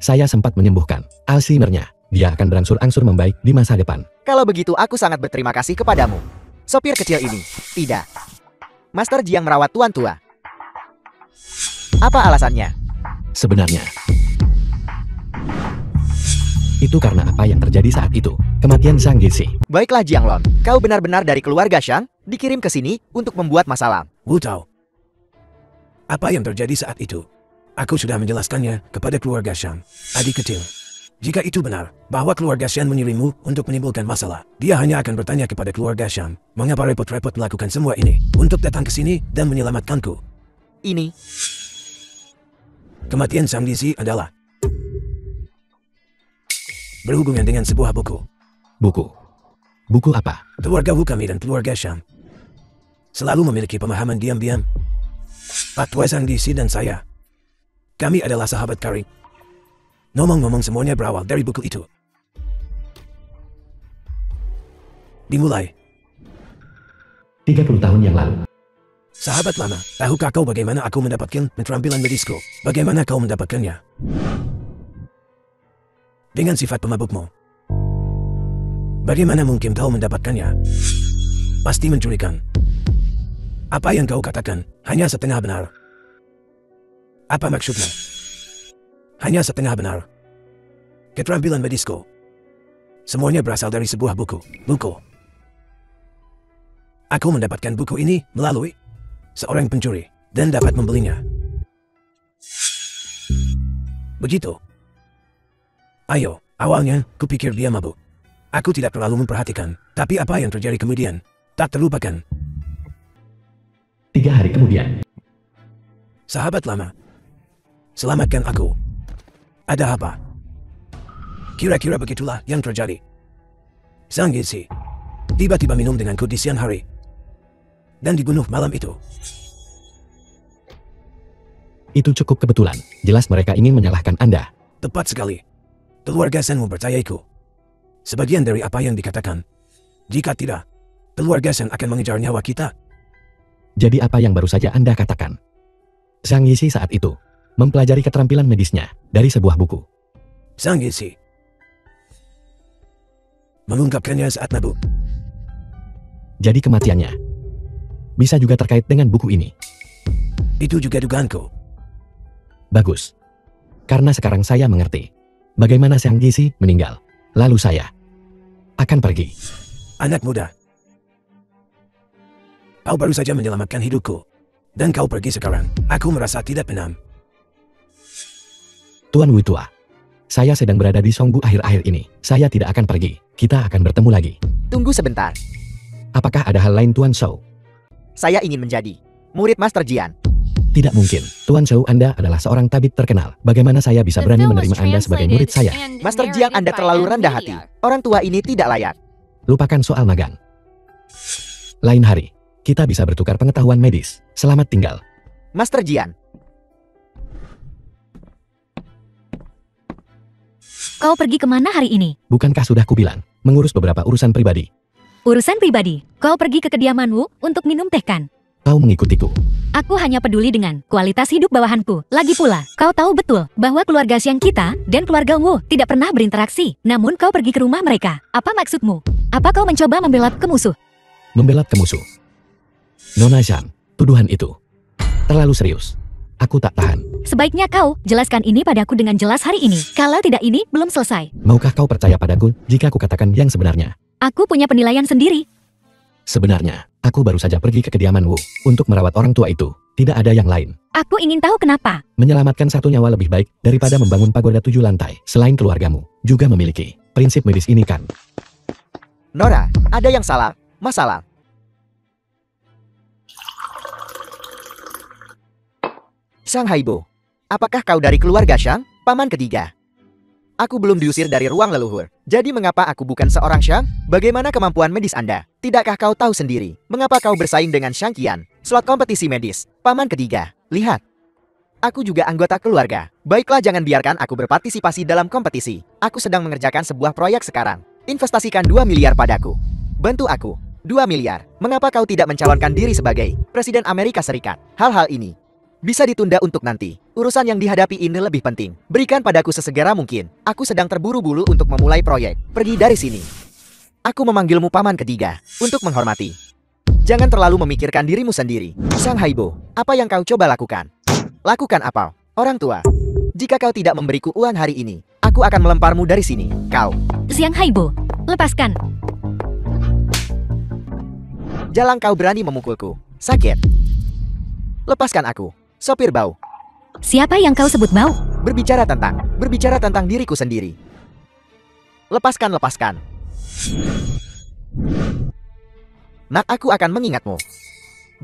saya sempat menyembuhkan Alzheimer-nya. Dia akan berangsur-angsur membaik di masa depan. Kalau begitu aku sangat berterima kasih kepadamu. Sopir kecil ini, tidak. Master Jiang merawat tuan tua. Apa alasannya? Sebenarnya, itu karena apa yang terjadi saat itu. Kematian Zhang Gixi. Baiklah Jianglong, kau benar-benar dari keluarga Shang, dikirim ke sini untuk membuat masalah. Wu Tao. Apa yang terjadi saat itu? Aku sudah menjelaskannya kepada keluarga Shang, adik kecil. Jika itu benar, bahwa keluarga Shan mengirimmu untuk menimbulkan masalah, dia hanya akan bertanya kepada keluarga Shan, mengapa repot-repot melakukan semua ini, untuk datang ke sini dan menyelamatkanku. Ini, Kematian Zhang Gixi adalah berhubungan dengan sebuah buku. Buku. Buku apa? Keluarga Wu kami dan keluarga Shang selalu memiliki pemahaman diam-diam. Pak Tua Zhang Gixi dan saya, kami adalah sahabat karib. Ngomong-ngomong semuanya berawal dari buku itu. Dimulai 30 tahun yang lalu. Sahabat lama, tahukah kau bagaimana aku mendapatkan keterampilan medisku? Bagaimana kau mendapatkannya? Dengan sifat pemabukmu. Bagaimana mungkin kau mendapatkannya? Pasti mencurikan. Apa yang kau katakan hanya setengah benar. Apa maksudnya? Hanya setengah benar. Keterampilan medisku. Semuanya berasal dari sebuah buku. Aku mendapatkan buku ini melalui seorang pencuri dan dapat membelinya. Begitu. Ayo, awalnya kupikir dia mabuk. Aku tidak terlalu memperhatikan, tapi apa yang terjadi kemudian tak terlupakan. 3 hari kemudian. Sahabat lama, selamatkan aku. Ada apa? Kira-kira begitulah yang terjadi. Sang Gizi tiba-tiba minum denganku di siang hari dan dibunuh malam itu. Itu cukup kebetulan. Jelas mereka ingin menyalahkan Anda. Tepat sekali. Keluarga Sen mempercayaiku. Sebagian dari apa yang dikatakan. Jika tidak, keluarga Sen akan mengejar nyawa kita. Jadi apa yang baru saja Anda katakan? Sang Yisi saat itu mempelajari keterampilan medisnya dari sebuah buku. Sang Gizi mengungkapkannya saat mabuk. Jadi kematiannya bisa juga terkait dengan buku ini. Itu juga dugaanku. Bagus. Karena sekarang saya mengerti bagaimana Sang Gizi meninggal. Lalu saya akan pergi. Anak muda, kau baru saja menyelamatkan hidupku. Dan kau pergi sekarang. Aku merasa tidak tenang. Tuan Wu Tua, saya sedang berada di Songbu akhir-akhir ini. Saya tidak akan pergi. Kita akan bertemu lagi. Tunggu sebentar. Apakah ada hal lain Tuan Shou? Saya ingin menjadi murid Master Jian. Tidak mungkin. Tuan Shou, Anda adalah seorang tabib terkenal. Bagaimana saya bisa The berani film was menerima Anda sebagai murid translated saya? and Master Jiang, narrated Anda by terlalu M. rendah hati. Lydia. Orang tua ini tidak layak. Lupakan soal magang. Lain hari, kita bisa bertukar pengetahuan medis. Selamat tinggal. Master Jian, Kau pergi kemana hari ini? Bukankah sudah kubilang, mengurus beberapa urusan pribadi? Urusan pribadi. Kau pergi ke kediamanmu untuk minum teh kan? Kau mengikutiku. Aku hanya peduli dengan kualitas hidup bawahanku. Lagi pula, kau tahu betul bahwa keluarga Xiang kita dan keluarga Wu tidak pernah berinteraksi. Namun kau pergi ke rumah mereka. Apa maksudmu? Apa kau mencoba membelot ke musuh? Membelot ke musuh. Nona Zhang, tuduhan itu terlalu serius. Aku tak tahan. Sebaiknya kau jelaskan ini padaku dengan jelas hari ini. Kalau tidak, ini belum selesai. Maukah kau percaya padaku jika aku katakan yang sebenarnya? Aku punya penilaian sendiri. Sebenarnya, aku baru saja pergi ke kediaman Wu untuk merawat orang tua itu. Tidak ada yang lain. Aku ingin tahu kenapa. Menyelamatkan satu nyawa lebih baik daripada membangun pagoda 7 lantai. Selain keluargamu, juga memiliki prinsip medis ini kan? Nora, ada yang salah. Masalah. Sang Haibo, apakah kau dari keluarga Shang, paman ketiga? Aku belum diusir dari ruang leluhur. Jadi mengapa aku bukan seorang Shang? Bagaimana kemampuan medis Anda? Tidakkah kau tahu sendiri? Mengapa kau bersaing dengan Shang Qian? Slot kompetisi medis, paman ketiga. Lihat. Aku juga anggota keluarga. Baiklah, jangan biarkan aku berpartisipasi dalam kompetisi. Aku sedang mengerjakan sebuah proyek sekarang. Investasikan 2 miliar padaku. Bantu aku. 2 miliar. Mengapa kau tidak mencalonkan diri sebagai Presiden Amerika Serikat? Hal-hal ini bisa ditunda untuk nanti. Urusan yang dihadapi ini lebih penting. Berikan padaku sesegera mungkin. Aku sedang terburu-buru untuk memulai proyek. Pergi dari sini. Aku memanggilmu paman ketiga untuk menghormati. Jangan terlalu memikirkan dirimu sendiri. Sang Haibo, apa yang kau coba lakukan? Lakukan apa? Orang tua, jika kau tidak memberiku uang hari ini, aku akan melemparmu dari sini. Kau. Xiang Haibo, lepaskan. Jalang, kau berani memukulku. Sakit. Lepaskan aku. Sopir bau. Siapa yang kau sebut bau? Berbicara tentang diriku sendiri. Lepaskan. Nak, aku akan mengingatmu.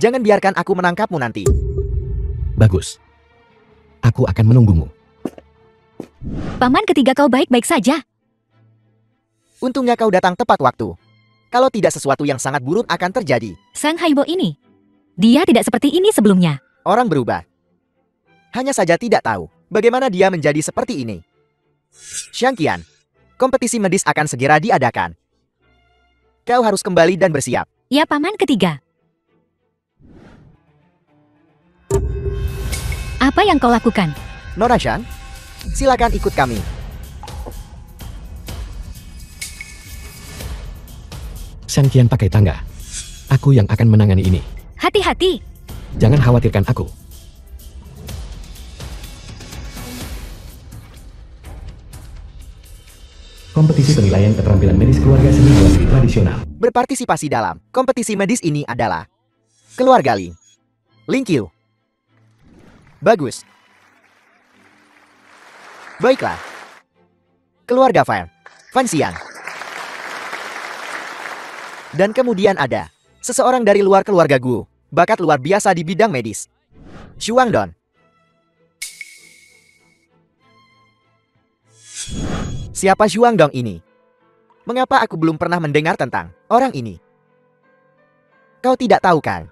Jangan biarkan aku menangkapmu nanti. Bagus. Aku akan menunggumu. Paman ketiga, kau baik-baik saja. Untungnya kau datang tepat waktu. Kalau tidak, sesuatu yang sangat buruk akan terjadi. Sang Haibo ini, dia tidak seperti ini sebelumnya. Orang berubah. Hanya saja tidak tahu bagaimana dia menjadi seperti ini. Shang Qian, kompetisi medis akan segera diadakan. Kau harus kembali dan bersiap. Ya, paman ketiga. Apa yang kau lakukan? Nona Shang, silakan ikut kami. Shang Qian pakai tangga. Aku yang akan menangani ini. Hati-hati. Jangan khawatirkan aku. Kompetisi penilaian keterampilan medis keluarga seni Hawasri tradisional. Berpartisipasi dalam kompetisi medis ini adalah keluarga Ling. Ling Qiu. Bagus. Baiklah. Keluarga Fan. Fan Xian. Dan kemudian ada seseorang dari luar keluarga Gu, bakat luar biasa di bidang medis. Shuang Don. Siapa Shuang Dong ini? Mengapa aku belum pernah mendengar tentang orang ini? Kau tidak tahu kan?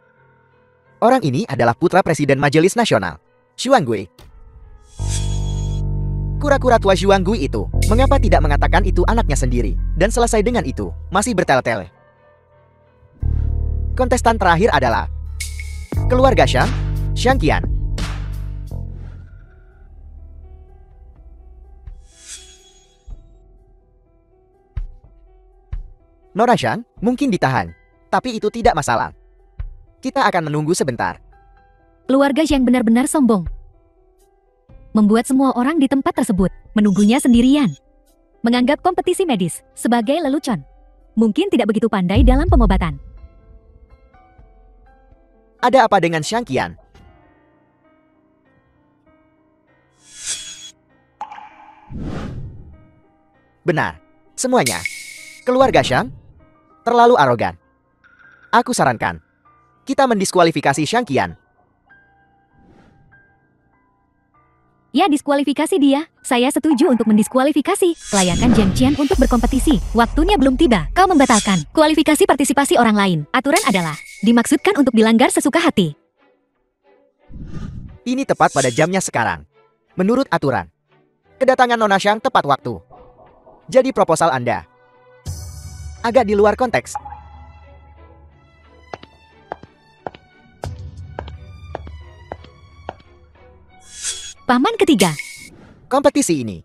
Orang ini adalah putra Presiden Majelis Nasional, Shuang Gui. Kura-kura tua Shuang Gui itu, mengapa tidak mengatakan itu anaknya sendiri, dan selesai dengan itu, masih bertele-tele? Kontestan terakhir adalah keluarga Shang, Shang Qian. Nona Shang mungkin ditahan, tapi itu tidak masalah. Kita akan menunggu sebentar. Keluarga yang benar-benar sombong. Membuat semua orang di tempat tersebut menunggunya sendirian. Menganggap kompetisi medis sebagai lelucon. Mungkin tidak begitu pandai dalam pengobatan. Ada apa dengan Shang Qian? Benar, semuanya. Keluarga Shang terlalu arogan. Aku sarankan kita mendiskualifikasi Shang Qian. Ya, diskualifikasi dia. Saya setuju untuk mendiskualifikasi. Layakan Jiang Qian untuk berkompetisi. Waktunya belum tiba. Kau membatalkan kualifikasi partisipasi orang lain. Aturan adalah dimaksudkan untuk dilanggar sesuka hati. Ini tepat pada jamnya sekarang. Menurut aturan, kedatangan Nona Shang tepat waktu. Jadi proposal Anda agak di luar konteks. Paman ketiga. Kompetisi ini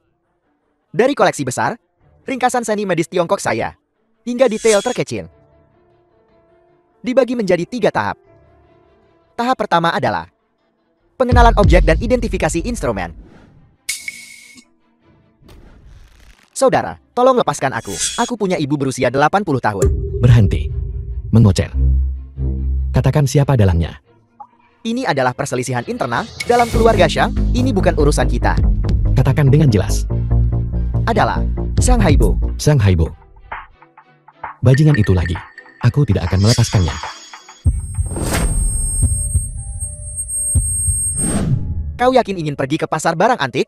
dari koleksi besar, ringkasan seni medis Tiongkok saya, hingga detail terkecil, dibagi menjadi 3 tahap. Tahap pertama adalah pengenalan objek dan identifikasi instrumen. Saudara, tolong lepaskan aku. Aku punya ibu berusia 80 tahun. Berhenti. Mengocel. Katakan siapa dalangnya. Ini adalah perselisihan internal dalam keluarga Shang. Ini bukan urusan kita. Katakan dengan jelas. Adalah Sang Haibo. Sang Haibo. Bajingan itu lagi. Aku tidak akan melepaskannya. Kau yakin ingin pergi ke pasar barang antik?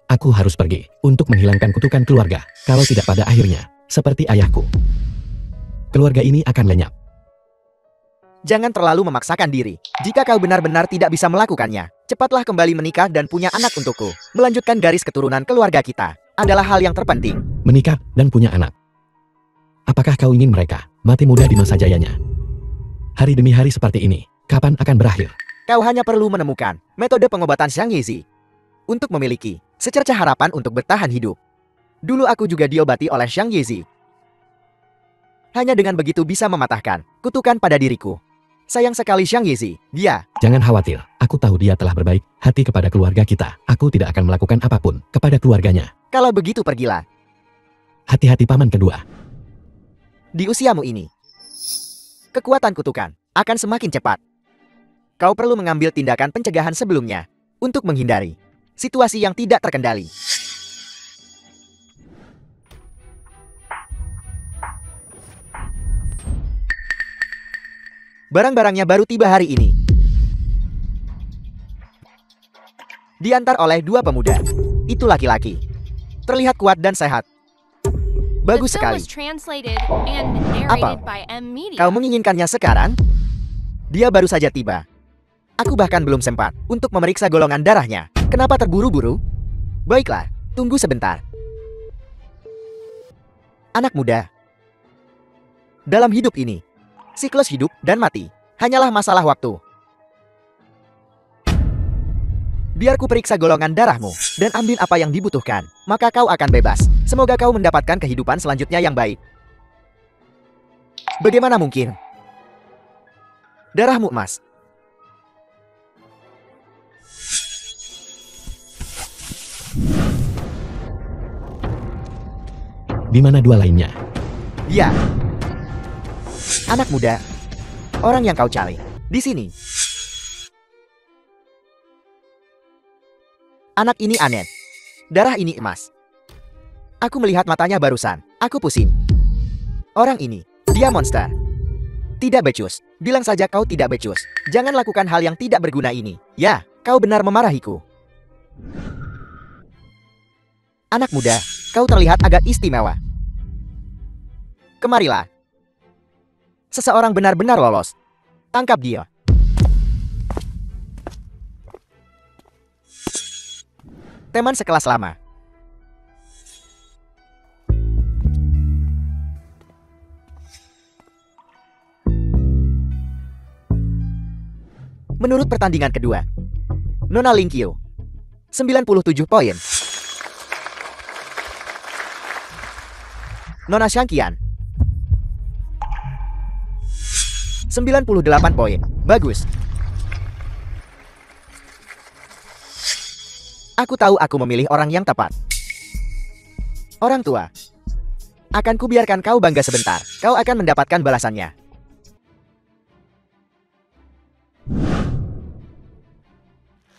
Aku harus pergi untuk menghilangkan kutukan keluarga. Kalau tidak pada akhirnya, seperti ayahku, keluarga ini akan lenyap. Jangan terlalu memaksakan diri. Jika kau benar-benar tidak bisa melakukannya, cepatlah kembali menikah dan punya anak untukku. Melanjutkan garis keturunan keluarga kita adalah hal yang terpenting. Menikah dan punya anak. Apakah kau ingin mereka mati muda di masa jayanya? Hari demi hari seperti ini, kapan akan berakhir? Kau hanya perlu menemukan metode pengobatan Xiang Yizi untuk memiliki secercah harapan untuk bertahan hidup. Dulu aku juga diobati oleh Xiang Yizi. Hanya dengan begitu bisa mematahkan kutukan pada diriku. Sayang sekali Xiang Yizi, dia. Jangan khawatir, aku tahu dia telah berbaik hati kepada keluarga kita. Aku tidak akan melakukan apapun kepada keluarganya. Kalau begitu pergilah. Hati-hati paman kedua. Di usiamu ini, kekuatan kutukan akan semakin cepat. Kau perlu mengambil tindakan pencegahan sebelumnya untuk menghindari situasi yang tidak terkendali. Barang-barangnya baru tiba hari ini. Diantar oleh 2 pemuda. Itu laki-laki. Terlihat kuat dan sehat. Bagus The film sekali. was translated and Apa? narrated by M Media. Kau menginginkannya sekarang? Dia baru saja tiba. Aku bahkan belum sempat untuk memeriksa golongan darahnya. Kenapa terburu-buru? Baiklah, tunggu sebentar. Anak muda. Dalam hidup ini, siklus hidup dan mati hanyalah masalah waktu. Biar ku periksa golongan darahmu dan ambil apa yang dibutuhkan, maka kau akan bebas. Semoga kau mendapatkan kehidupan selanjutnya yang baik. Bagaimana mungkin? Darahmu emas. Di mana dua lainnya? Dia. Anak muda. Orang yang kau cari. Di sini. Anak ini aneh. Darah ini emas. Aku melihat matanya barusan. Aku pusing. Orang ini. Dia monster. Tidak becus. Bilang saja kau tidak becus. Jangan lakukan hal yang tidak berguna ini. Ya, kau benar memarahiku. Anak muda, kau terlihat agak istimewa. Kemarilah. Seseorang benar-benar lolos. Tangkap dia. Teman sekelas lama. Menurut pertandingan kedua, Nona Lingqiu 97 poin. Nona Xiangqian 98 poin. Bagus. Aku tahu aku memilih orang yang tepat. Orang tua. Akan kubiarkan kau bangga sebentar. Kau akan mendapatkan balasannya.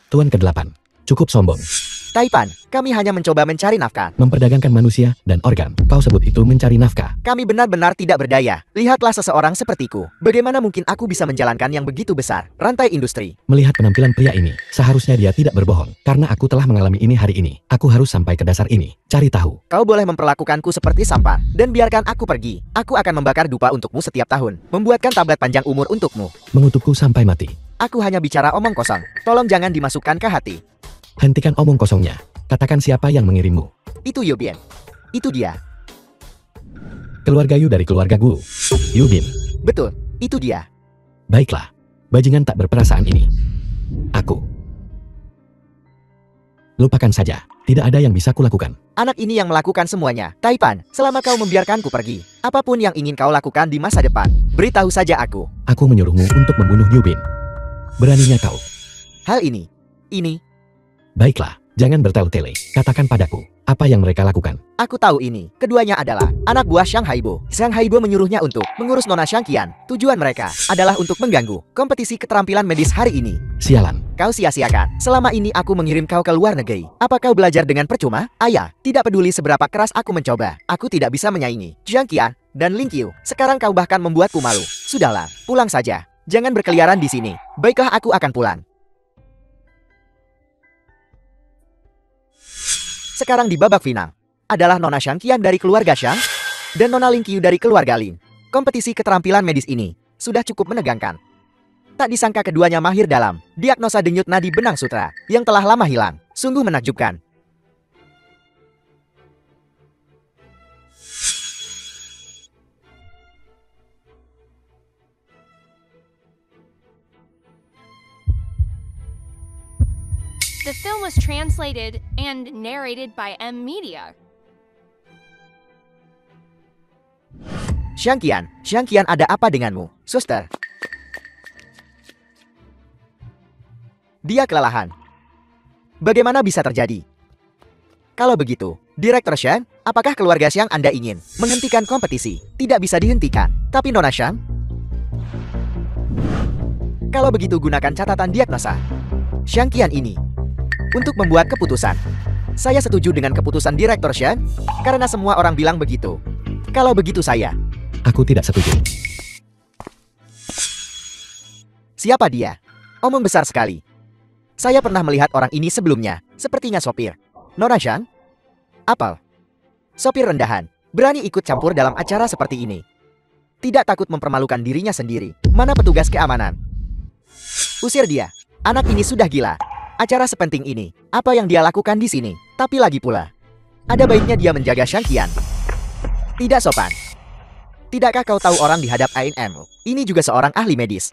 Tuan ke-8. Cukup sombong. Taipan, kami hanya mencoba mencari nafkah. Memperdagangkan manusia dan organ. Kau sebut itu mencari nafkah. Kami benar-benar tidak berdaya. Lihatlah seseorang sepertiku. Bagaimana mungkin aku bisa menjalankan yang begitu besar rantai industri? Melihat penampilan pria ini, seharusnya dia tidak berbohong. Karena aku telah mengalami ini hari ini. Aku harus sampai ke dasar ini. Cari tahu. Kau boleh memperlakukanku seperti sampah. Dan biarkan aku pergi. Aku akan membakar dupa untukmu setiap tahun. Membuatkan tablet panjang umur untukmu. Mengutukku sampai mati. Aku hanya bicara omong kosong. Tolong jangan dimasukkan ke hati. Hentikan omong kosongnya. Katakan siapa yang mengirimmu. Itu Yubin. Itu dia. Keluarga Yu dari keluarga Gu. Yubin. Betul, itu dia. Baiklah. Bajingan tak berperasaan ini. Aku. Lupakan saja. Tidak ada yang bisa kulakukan. Anak ini yang melakukan semuanya. Taipan, selama kau membiarkanku pergi, apapun yang ingin kau lakukan di masa depan, beritahu saja aku. Aku menyuruhmu untuk membunuh Yubin. Beraninya kau. Hal ini. Baiklah. Jangan bertele-tele. Katakan padaku. Apa yang mereka lakukan? Aku tahu ini. Keduanya adalah anak buah Xiang Haibo. Xiang Haibo menyuruhnya untuk mengurus Nona Xiangqian. Tujuan mereka adalah untuk mengganggu kompetisi keterampilan medis hari ini. Sialan. Kau sia-siakan. Selama ini aku mengirim kau ke luar negeri. Apa kau belajar dengan percuma? Ayah, tidak peduli seberapa keras aku mencoba. Aku tidak bisa menyaingi Xiangqian dan Lingqiu. Sekarang kau bahkan membuatku malu. Sudahlah, pulang saja. Jangan berkeliaran di sini. Baiklah, aku akan pulang. Sekarang di babak final adalah Nona Xiangqian dari keluarga Xiang dan Nona Lingqiu dari keluarga Lin. Kompetisi keterampilan medis ini sudah cukup menegangkan. Tak disangka keduanya mahir dalam diagnosa denyut nadi benang sutra yang telah lama hilang. Sungguh menakjubkan. The film was translated and narrated by M Media. Xiangqian ada apa denganmu, suster? Dia kelelahan. Bagaimana bisa terjadi? Kalau begitu, Direktur Shan, apakah keluarga Xiang Anda ingin menghentikan kompetisi? Tidak bisa dihentikan, tapi Nona Xiang? Kalau begitu gunakan catatan diagnosa Xiangqian ini untuk membuat keputusan. Saya setuju dengan keputusan Direktur Shan, karena semua orang bilang begitu. Kalau begitu saya. Aku tidak setuju. Siapa dia? Omong besar sekali. Saya pernah melihat orang ini sebelumnya, sepertinya sopir. Nona Xiang? Apel. Sopir rendahan, berani ikut campur dalam acara seperti ini. Tidak takut mempermalukan dirinya sendiri. Mana petugas keamanan? Usir dia. Anak ini sudah gila. Acara sepenting ini, apa yang dia lakukan di sini? Tapi lagi pula, ada baiknya dia menjaga Xiangqian. Tidak sopan. Tidakkah kau tahu orang di hadap ANM? Ini juga seorang ahli medis.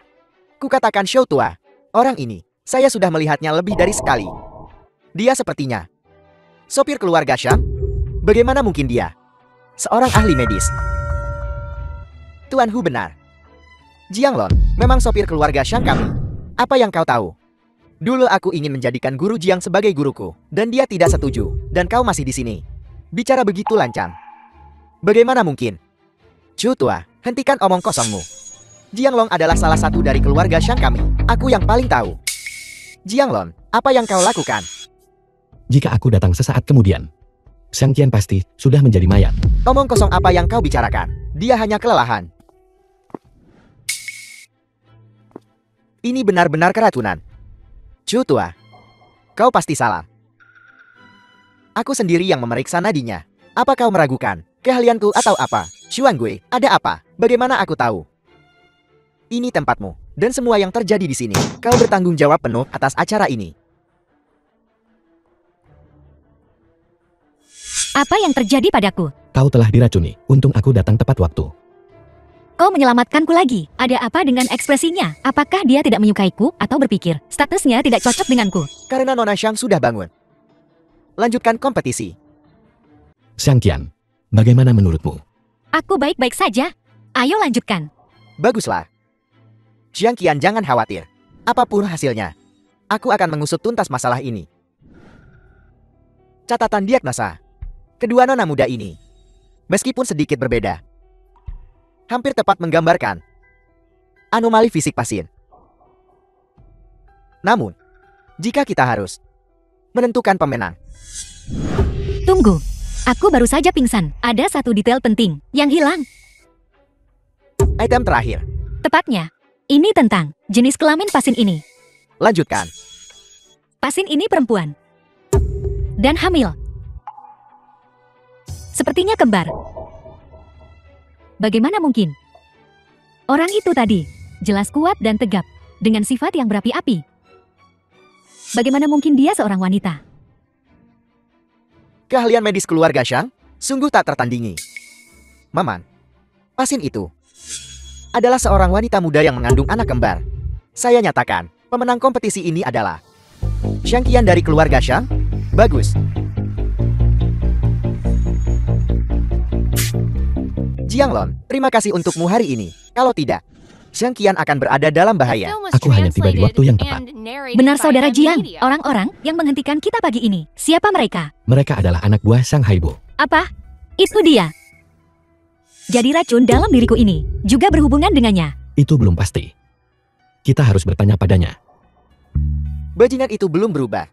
Kukatakan Xiao tua. Orang ini, saya sudah melihatnya lebih dari sekali. Dia sepertinya sopir keluarga Xiang. Bagaimana mungkin dia seorang ahli medis? Tuan Hu benar. Jianglong memang sopir keluarga Xiang kami. Apa yang kau tahu? Dulu aku ingin menjadikan guru Jiang sebagai guruku, dan dia tidak setuju, dan kau masih di sini. Bicara begitu lancang. Bagaimana mungkin? Chu tua, hentikan omong kosongmu. Jianglong adalah salah satu dari keluarga Shang kami. Aku yang paling tahu. Jianglong, apa yang kau lakukan? Jika aku datang sesaat kemudian, Xiang Qian pasti sudah menjadi mayat. Omong kosong apa yang kau bicarakan? Dia hanya kelelahan. Ini benar-benar keracunan. Chu tua, kau pasti salah. Aku sendiri yang memeriksa nadinya. Apa kau meragukan keahlianku atau apa? Xuan Gui, ada apa? Bagaimana aku tahu? Ini tempatmu, dan semua yang terjadi di sini. Kau bertanggung jawab penuh atas acara ini. Apa yang terjadi padaku? Kau telah diracuni. Untung aku datang tepat waktu. Kau menyelamatkanku lagi. Ada apa dengan ekspresinya? Apakah dia tidak menyukaiku atau berpikir statusnya tidak cocok denganku? Karena Nona Shang sudah bangun. Lanjutkan kompetisi. Xiang Qian, bagaimana menurutmu? Aku baik-baik saja. Ayo lanjutkan. Baguslah. Xiang Qian, jangan khawatir. Apapun hasilnya, aku akan mengusut tuntas masalah ini. Catatan diagnosa. Kedua nona muda ini, meskipun sedikit berbeda, hampir tepat menggambarkan anomali fisik pasien. Namun, jika kita harus menentukan pemenang. Tunggu. Aku baru saja pingsan. Ada satu detail penting yang hilang. Item terakhir. Tepatnya, ini tentang jenis kelamin pasien ini. Lanjutkan. Pasien ini perempuan. Dan hamil. Sepertinya kembar. Bagaimana mungkin? Orang itu tadi jelas kuat dan tegap, dengan sifat yang berapi-api. Bagaimana mungkin dia seorang wanita? Keahlian medis keluarga Shang sungguh tak tertandingi. Maman, pasien itu adalah seorang wanita muda yang mengandung anak kembar. Saya nyatakan, pemenang kompetisi ini adalah Xiang Qian dari keluarga Shang. Bagus. Jianglong, terima kasih untukmu hari ini. Kalau tidak, Xiang Qian akan berada dalam bahaya. Aku hanya tiba di waktu yang tepat. Benar saudara Jiang, orang-orang yang menghentikan kita pagi ini. Siapa mereka? Mereka adalah anak buah Sang Haibo. Apa? Itu dia. Jadi racun dalam diriku ini juga berhubungan dengannya. Itu belum pasti. Kita harus bertanya padanya. Bajingan itu belum berubah.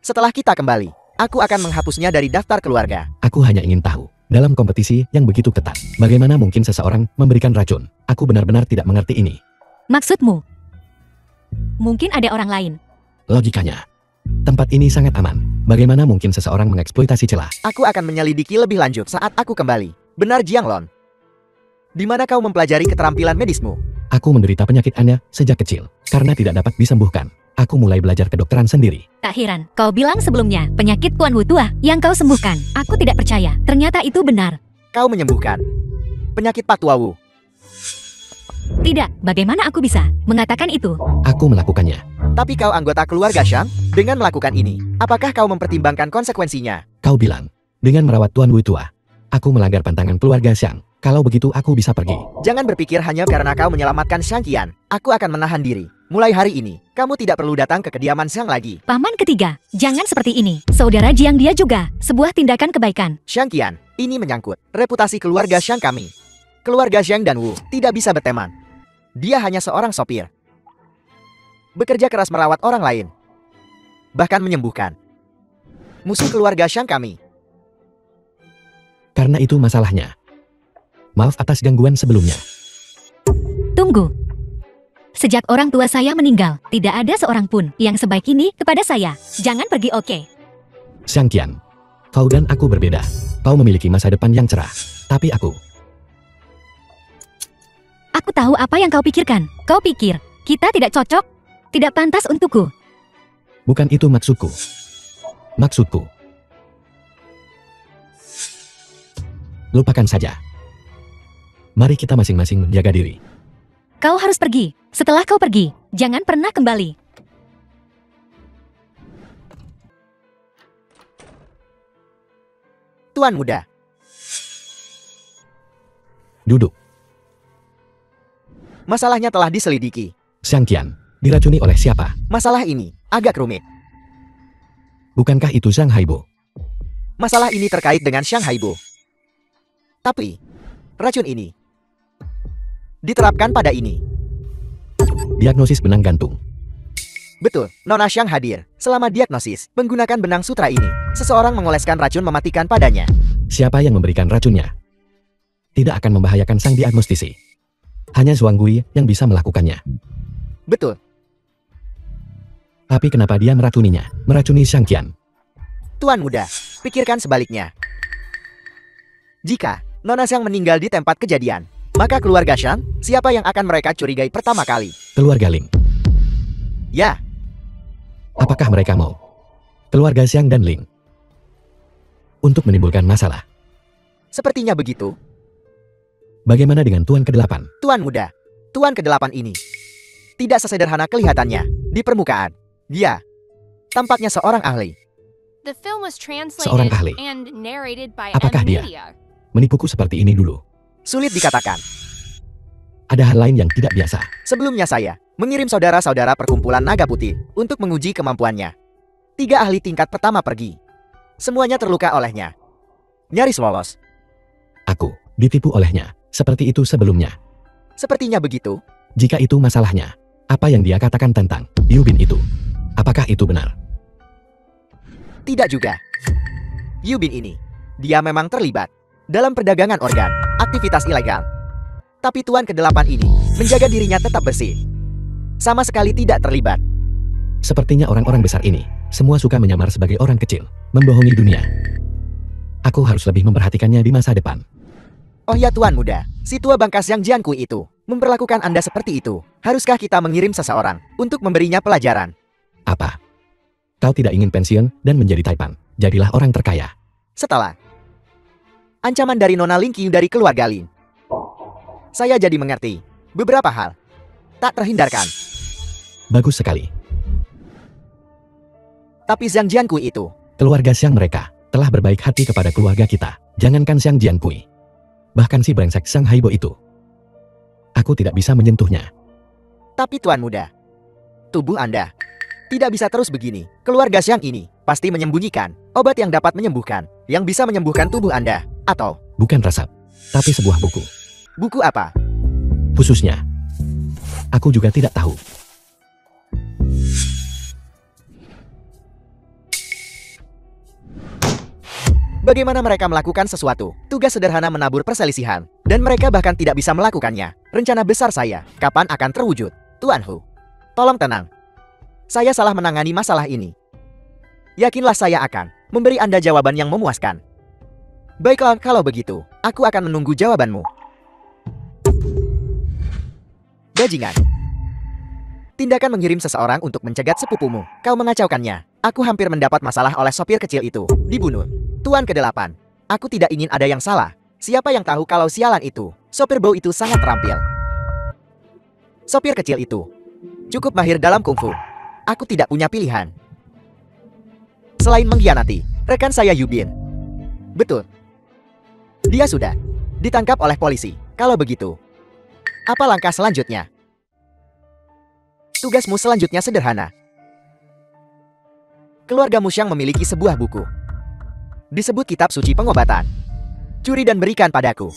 Setelah kita kembali, aku akan menghapusnya dari daftar keluarga. Aku hanya ingin tahu, dalam kompetisi yang begitu ketat, bagaimana mungkin seseorang memberikan racun? Aku benar-benar tidak mengerti ini. Maksudmu? Mungkin ada orang lain. Logikanya, tempat ini sangat aman. Bagaimana mungkin seseorang mengeksploitasi celah? Aku akan menyelidiki lebih lanjut saat aku kembali. Benar Jianglong. Di mana kau mempelajari keterampilan medismu? Aku menderita penyakit aneh sejak kecil. Karena tidak dapat disembuhkan, aku mulai belajar kedokteran sendiri. Tak heran, kau bilang sebelumnya penyakit Kuan Wu tua yang kau sembuhkan. Aku tidak percaya, ternyata itu benar. Kau menyembuhkan penyakit Pak Tua Wu. Tidak, bagaimana aku bisa mengatakan itu? Aku melakukannya. Tapi kau anggota keluarga Shang. Dengan melakukan ini, apakah kau mempertimbangkan konsekuensinya? Kau bilang, dengan merawat Tuan Wu tua, aku melanggar pantangan keluarga Xiang. Kalau begitu aku bisa pergi. Jangan berpikir hanya karena kau menyelamatkan Xiang Qian. Aku akan menahan diri. Mulai hari ini, kamu tidak perlu datang ke kediaman Xiang lagi. Paman ketiga, jangan seperti ini. Saudara Jiang dia juga, sebuah tindakan kebaikan. Xiang Qian, ini menyangkut reputasi keluarga Xiang kami. Keluarga Xiang dan Wu tidak bisa berteman. Dia hanya seorang sopir. Bekerja keras merawat orang lain. Bahkan menyembuhkan musuh keluarga Xiang kami. Karena itu masalahnya. Maaf atas gangguan sebelumnya. Tunggu. Sejak orang tua saya meninggal, tidak ada seorang pun yang sebaik ini kepada saya. Jangan pergi, oke? Xiang Qian, kau dan aku berbeda. Kau memiliki masa depan yang cerah. Tapi aku tahu apa yang kau pikirkan. Kau pikir, kita tidak cocok? Tidak pantas untukku. Bukan itu maksudku. Maksudku. Lupakan saja. Mari kita masing-masing menjaga diri. Kau harus pergi. Setelah kau pergi, jangan pernah kembali. Tuan muda. Duduk. Masalahnya telah diselidiki. Xiang Qian, diracuni oleh siapa? Masalah ini agak rumit. Bukankah itu Xiang Haibo? Masalah ini terkait dengan Xiang Haibo. Tapi, racun ini diterapkan pada ini. Diagnosis benang gantung. Betul, Nona Xiang hadir. Selama diagnosis, menggunakan benang sutra ini, seseorang mengoleskan racun mematikan padanya. Siapa yang memberikan racunnya? Tidak akan membahayakan sang diagnostisi. Hanya Zhuang Gui yang bisa melakukannya. Betul, Tapi kenapa dia meracuninya? Meracuni Shang Qian. Tuan Muda, pikirkan sebaliknya. Jika Nona Xiang meninggal di tempat kejadian, maka keluarga Xiang, siapa yang akan mereka curigai pertama kali? Keluarga Ling. Ya, Apakah mereka mau? Keluarga Xiang dan Ling. Untuk menimbulkan masalah. sepertinya begitu. Bagaimana dengan Tuan ke-8? Tuan Muda, Tuan ke-8 ini tidak sesederhana kelihatannya di permukaan. Dia tampaknya seorang ahli. The film was Seorang translated ahli. and narrated by Apakah M dia? Media. Menipuku seperti ini dulu. Sulit dikatakan. Ada hal lain yang tidak biasa. Sebelumnya saya mengirim saudara-saudara perkumpulan naga putih untuk menguji kemampuannya. 3 ahli tingkat pertama pergi. Semuanya terluka olehnya. Nyaris lolos. Aku ditipu olehnya. Seperti itu sebelumnya. Sepertinya begitu. Jika itu masalahnya, apa yang dia katakan tentang Yubin itu? Apakah itu benar? Tidak juga. Yubin ini, dia memang terlibat dalam perdagangan organ, aktivitas ilegal. Tapi Tuan ke-8 ini menjaga dirinya tetap bersih. Sama sekali tidak terlibat. Sepertinya orang-orang besar ini semua suka menyamar sebagai orang kecil, membohongi dunia. Aku harus lebih memperhatikannya di masa depan. Oh ya Tuan Muda, si tua bangkas yang Jiankui itu memperlakukan Anda seperti itu. Haruskah kita mengirim seseorang untuk memberinya pelajaran? Apa? Kau tidak ingin pensiun dan menjadi taipan. Jadilah orang terkaya. Setelah ancaman dari Nona Ling Qiu dari keluarga Lin, saya jadi mengerti beberapa hal. Tak terhindarkan. Bagus sekali. Tapi Zhang Jiankui itu, Keluarga Xiang mereka telah berbaik hati kepada keluarga kita. Jangankan Xiang Jiankui. Bahkan si brengsek Sang Haibo itu. Aku tidak bisa menyentuhnya. tapi Tuan Muda, tubuh Anda tidak bisa terus begini. Keluarga Xiang ini pasti menyembunyikan obat yang dapat menyembuhkan, yang bisa menyembuhkan tubuh Anda. Atau, Bukan resep, tapi sebuah buku. buku apa? Khususnya, aku juga tidak tahu. Bagaimana mereka melakukan sesuatu? Tugas sederhana menabur perselisihan. Dan mereka bahkan tidak bisa melakukannya. Rencana besar saya, kapan akan terwujud? Tuan Hu, tolong tenang. Saya salah menangani masalah ini. Yakinlah saya akan memberi Anda jawaban yang memuaskan. Baiklah, kalau begitu, aku akan menunggu jawabanmu. Bajingan. Tindakan mengirim seseorang untuk mencegat sepupumu. Kau mengacaukannya. Aku hampir mendapat masalah oleh sopir kecil itu. Dibunuh. Tuan ke-8. Aku tidak ingin ada yang salah. Siapa yang tahu kalau sialan itu, sopir bau itu sangat terampil. Sopir kecil itu cukup mahir dalam kungfu. Aku tidak punya pilihan selain mengkhianati rekan saya Yubin. Betul. Dia sudah ditangkap oleh polisi. Kalau begitu, apa langkah selanjutnya? Tugasmu selanjutnya sederhana. Keluarga Musyang memiliki sebuah buku. Disebut Kitab Suci Pengobatan. Curi dan berikan padaku.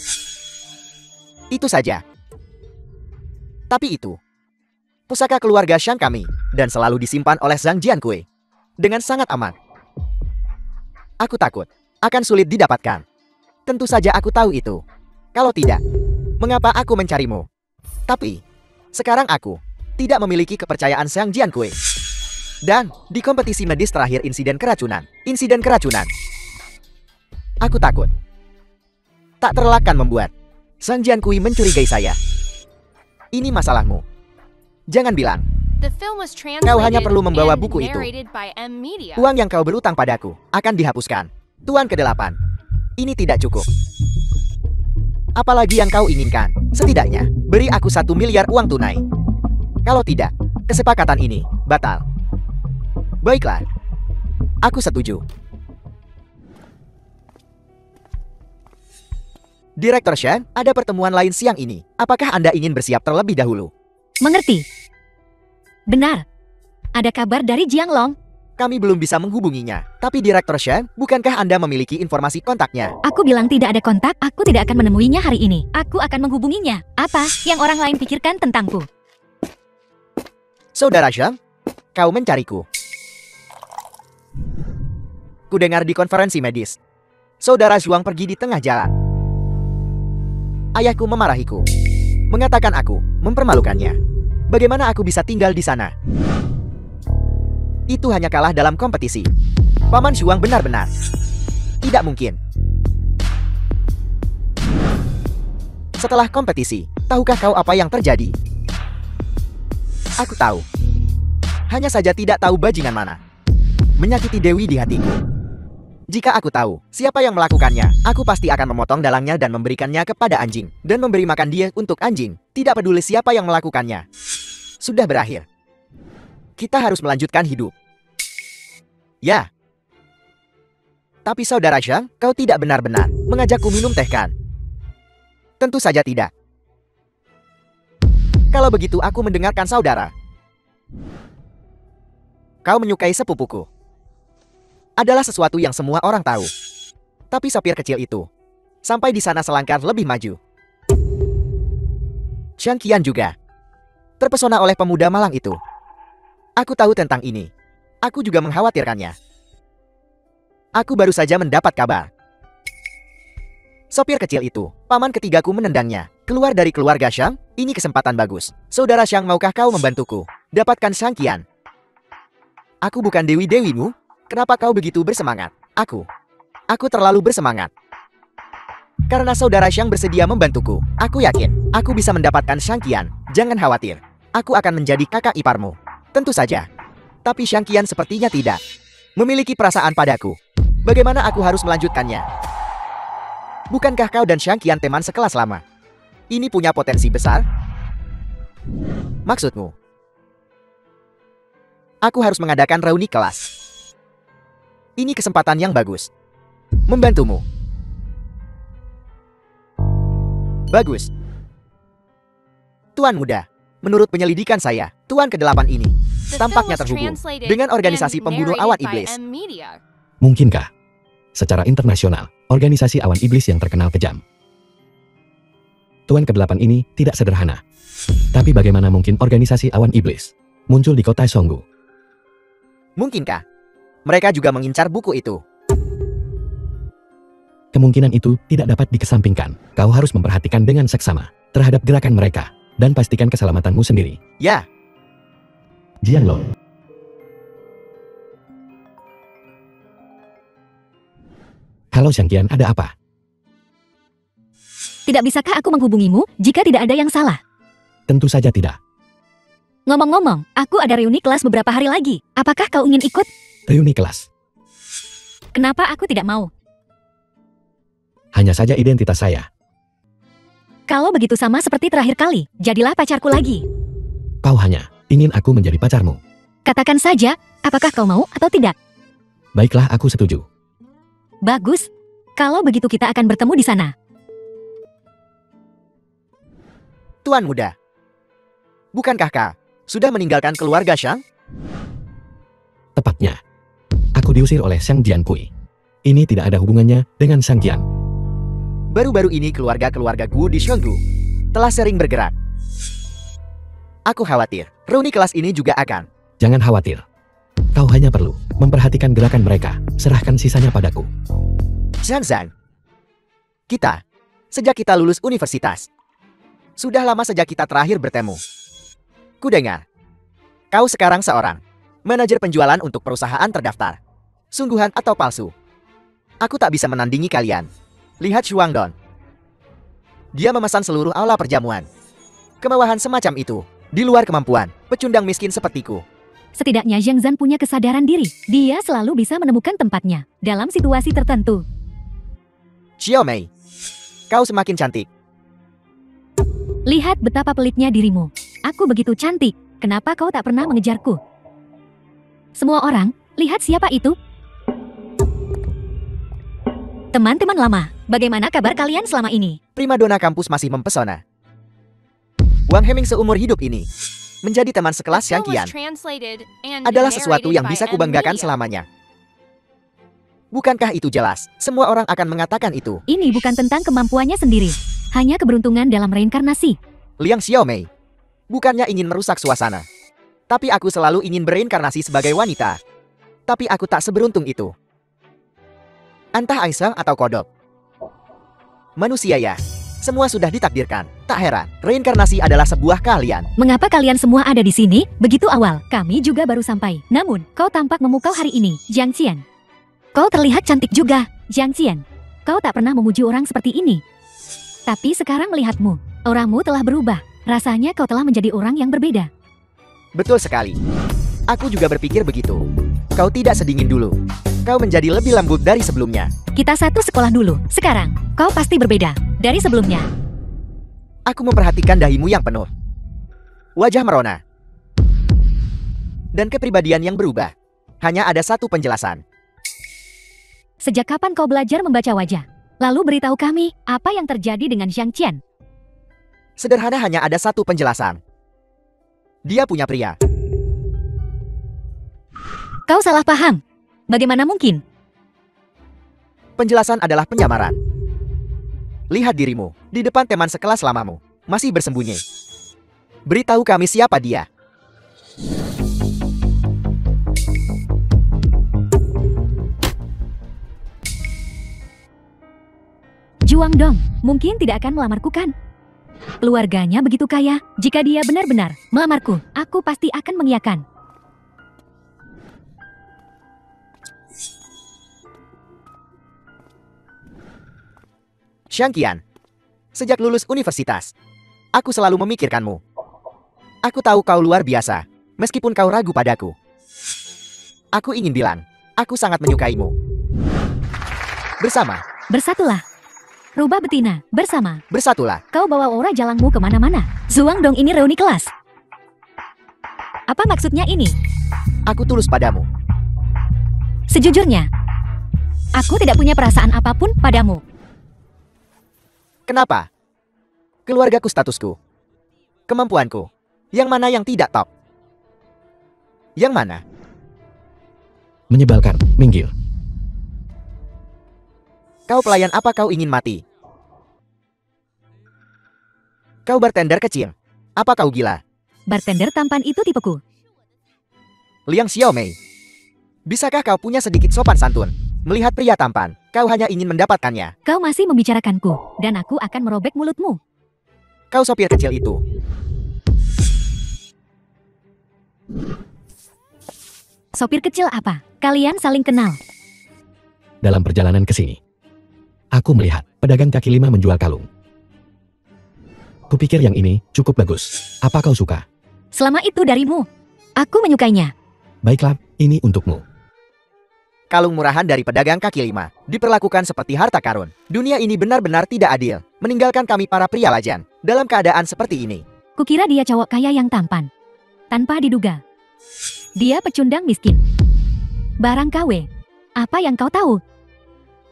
Itu saja. Tapi itu pusaka keluarga Xiang kami, dan selalu disimpan oleh Zhang Jiankui dengan sangat aman. Aku takut akan sulit didapatkan. Tentu saja aku tahu itu. Kalau tidak, mengapa aku mencarimu? Tapi sekarang aku tidak memiliki kepercayaan Zhang Jiankui. Dan di kompetisi medis terakhir insiden keracunan, aku takut tak terelakkan membuat Zhang Jiankui mencurigai saya. Ini masalahmu. Jangan bilang The film was Kau hanya translated perlu membawa and buku itu. narrated by M Media. uang yang kau berutang padaku akan dihapuskan. Tuan ke-8, ini tidak cukup. Apalagi yang kau inginkan? Setidaknya, beri aku 1 miliar uang tunai. Kalau tidak, kesepakatan ini batal. Baiklah, aku setuju. Direktur Shen, ada pertemuan lain siang ini. Apakah Anda ingin bersiap terlebih dahulu? Mengerti? Benar. Ada kabar dari Jianglong. Kami belum bisa menghubunginya. Tapi Direktur Shen, bukankah Anda memiliki informasi kontaknya? Aku bilang tidak ada kontak, aku tidak akan menemuinya hari ini. Aku akan menghubunginya. Apa yang orang lain pikirkan tentangku? Saudara Zhang, kau mencariku. Ku dengar di konferensi medis. Saudara Zhuang pergi di tengah jalan. Ayahku memarahiku. Mengatakan aku mempermalukannya. Bagaimana aku bisa tinggal di sana? Itu hanya kalah dalam kompetisi. Paman Zhuang benar-benar tidak mungkin. Setelah kompetisi, tahukah kau apa yang terjadi? Aku tahu. Hanya saja tidak tahu bajingan mana. Menyakiti Dewi di hatiku. Jika aku tahu siapa yang melakukannya, aku pasti akan memotong dalangnya dan memberikannya kepada anjing. Dan memberi makan dia untuk anjing. Tidak peduli siapa yang melakukannya. Sudah berakhir. Kita harus melanjutkan hidup. Ya. Tapi saudara Zhang, kau tidak benar-benar mengajakku minum teh kan? Tentu saja tidak. Kalau begitu aku mendengarkan saudara. Kau menyukai sepupuku. Adalah sesuatu yang semua orang tahu. Tapi sopir kecil itu sampai di sana selangkah lebih maju. Xiang Qian juga terpesona oleh pemuda malang itu. Aku tahu tentang ini. Aku juga mengkhawatirkannya. Aku baru saja mendapat kabar. Sopir kecil itu, paman ketigaku menendangnya. Keluar dari keluarga Xiang, ini kesempatan bagus. Saudara Xiang, maukah kau membantuku dapatkan Xiang Qian? Aku bukan dewi-dewimu. Kenapa kau begitu bersemangat? Aku terlalu bersemangat. Karena saudara Xiang bersedia membantuku. Aku yakin, aku bisa mendapatkan Xiang Qian. Jangan khawatir. Aku akan menjadi kakak iparmu. Tentu saja. Tapi Xiang Qian sepertinya tidak memiliki perasaan padaku. Bagaimana aku harus melanjutkannya? Bukankah kau dan Xiang Qian teman sekelas lama? Ini punya potensi besar? Maksudmu? Aku harus mengadakan reuni kelas. Ini kesempatan yang bagus. Membantumu. Bagus. Tuan muda, menurut penyelidikan saya, Tuan ke-8 ini tampaknya terhubung dengan organisasi pembunuh awan iblis. Mungkinkah? Secara internasional, organisasi awan iblis yang terkenal kejam. Tuan ke-8 ini tidak sederhana. Tapi bagaimana mungkin organisasi awan iblis muncul di kota Songgu? Mungkinkah mereka juga mengincar buku itu? Kemungkinan itu tidak dapat dikesampingkan. Kau harus memperhatikan dengan seksama terhadap gerakan mereka dan pastikan keselamatanmu sendiri. Ya. Jianlong. Halo Xiang Qian, ada apa? Tidak bisakah aku menghubungimu jika tidak ada yang salah? Tentu saja tidak. Ngomong-ngomong, aku ada reuni kelas beberapa hari lagi. Apakah kau ingin ikut? Reuni kelas. Kenapa aku tidak mau? Hanya saja identitas saya. Kalau begitu sama seperti terakhir kali, jadilah pacarku lagi. Kau hanya ingin aku menjadi pacarmu. Katakan saja, apakah kau mau atau tidak? Baiklah, aku setuju. Bagus. Kalau begitu kita akan bertemu di sana. Tuan muda, bukankah kau sudah meninggalkan keluarga Xiang? Tepatnya. Aku diusir oleh Xiang Jiankui. Ini tidak ada hubungannya dengan Xiang Qian. Baru-baru ini keluarga-keluarga Gu di Xionggu telah sering bergerak. Aku khawatir, reuni kelas ini juga akan. Jangan khawatir. Kau hanya perlu memperhatikan gerakan mereka. Serahkan sisanya padaku. Zhang, sejak kita lulus universitas, sudah lama sejak kita terakhir bertemu. Kudengar, kau sekarang seorang manajer penjualan untuk perusahaan terdaftar. Sungguhan atau palsu? Aku tak bisa menandingi kalian. Lihat Shuang Don. Dia memesan seluruh aula perjamuan. Kemewahan semacam itu, di luar kemampuan pecundang miskin sepertiku. Setidaknya Zhang Zan punya kesadaran diri. Dia selalu bisa menemukan tempatnya dalam situasi tertentu. Xiao Mei, kau semakin cantik. Lihat betapa pelitnya dirimu. Aku begitu cantik. Kenapa kau tak pernah mengejarku? Semua orang, lihat siapa itu? Teman-teman lama, bagaimana kabar kalian selama ini? Primadona kampus masih mempesona. Wang Heming seumur hidup ini Menjadi teman sekelas The Xiang film was Qian translated and adalah sesuatu narrated yang by bisa M. kubanggakan Liu. selamanya. Bukankah itu jelas? Semua orang akan mengatakan itu. Ini bukan tentang kemampuannya sendiri, hanya keberuntungan dalam reinkarnasi. Liang Xiaomei, bukannya ingin merusak suasana. Tapi aku selalu ingin bereinkarnasi sebagai wanita. Tapi aku tak seberuntung itu. Entah Aisyah atau kodok. Manusia ya, semua sudah ditakdirkan. Tak heran, reinkarnasi adalah sebuah keahlian. Mengapa kalian semua ada di sini? Begitu awal, kami juga baru sampai. Namun, kau tampak memukau hari ini, Jiang Qian. Kau terlihat cantik juga, Jiang Qian. Kau tak pernah memuji orang seperti ini. Tapi sekarang melihatmu, auramu telah berubah. Rasanya kau telah menjadi orang yang berbeda. Betul sekali. Aku juga berpikir begitu. Kau tidak sedingin dulu. Kau menjadi lebih lembut dari sebelumnya. Kita satu sekolah dulu. Sekarang, kau pasti berbeda dari sebelumnya. Aku memperhatikan dahimu yang penuh. Wajah merona. Dan kepribadian yang berubah. Hanya ada satu penjelasan. Sejak kapan kau belajar membaca wajah? Lalu beritahu kami, apa yang terjadi dengan Jiang Qian? Sederhana, hanya ada satu penjelasan. Dia punya pria. Kau salah paham. Bagaimana mungkin? Penjelasan adalah penyamaran. Lihat dirimu, di depan teman sekelas lamamu, masih bersembunyi. Beritahu kami siapa dia. Juang Dong, mungkin tidak akan melamarku kan? Keluarganya begitu kaya, jika dia benar-benar melamarku, aku pasti akan mengiyakan. Xiang Qian, sejak lulus universitas, aku selalu memikirkanmu. Aku tahu kau luar biasa, meskipun kau ragu padaku. Aku ingin bilang, aku sangat menyukaimu. Bersatulah. Rubah betina, Bersatulah. kau bawa aura jalangmu kemana-mana. Zuang Dong ini reuni kelas. Apa maksudnya ini? Aku tulus padamu. Sejujurnya, aku tidak punya perasaan apapun padamu. Kenapa? Keluargaku, statusku, kemampuanku, yang mana yang tidak top? Yang mana? Menyebalkan, minggir. Kau pelayan apa kau ingin mati? Kau bartender kecil. Apa kau gila? Bartender tampan itu tipeku. Liang Xiaomei. Bisakah kau punya sedikit sopan santun? Melihat pria tampan, kau hanya ingin mendapatkannya. Kau masih membicarakanku, dan aku akan merobek mulutmu. Kau sopir kecil itu. Sopir kecil apa? Kalian saling kenal. Dalam perjalanan ke sini, aku melihat pedagang kaki lima menjual kalung. Kupikir yang ini cukup bagus. Apa kau suka? Selama itu darimu. Aku menyukainya. Baiklah, ini untukmu. Kalung murahan dari pedagang kaki lima diperlakukan seperti harta karun. Dunia ini benar-benar tidak adil, meninggalkan kami para pria lajan dalam keadaan seperti ini. Kukira dia cowok kaya yang tampan. Tanpa diduga, dia pecundang miskin. Barang KW. Apa yang kau tahu?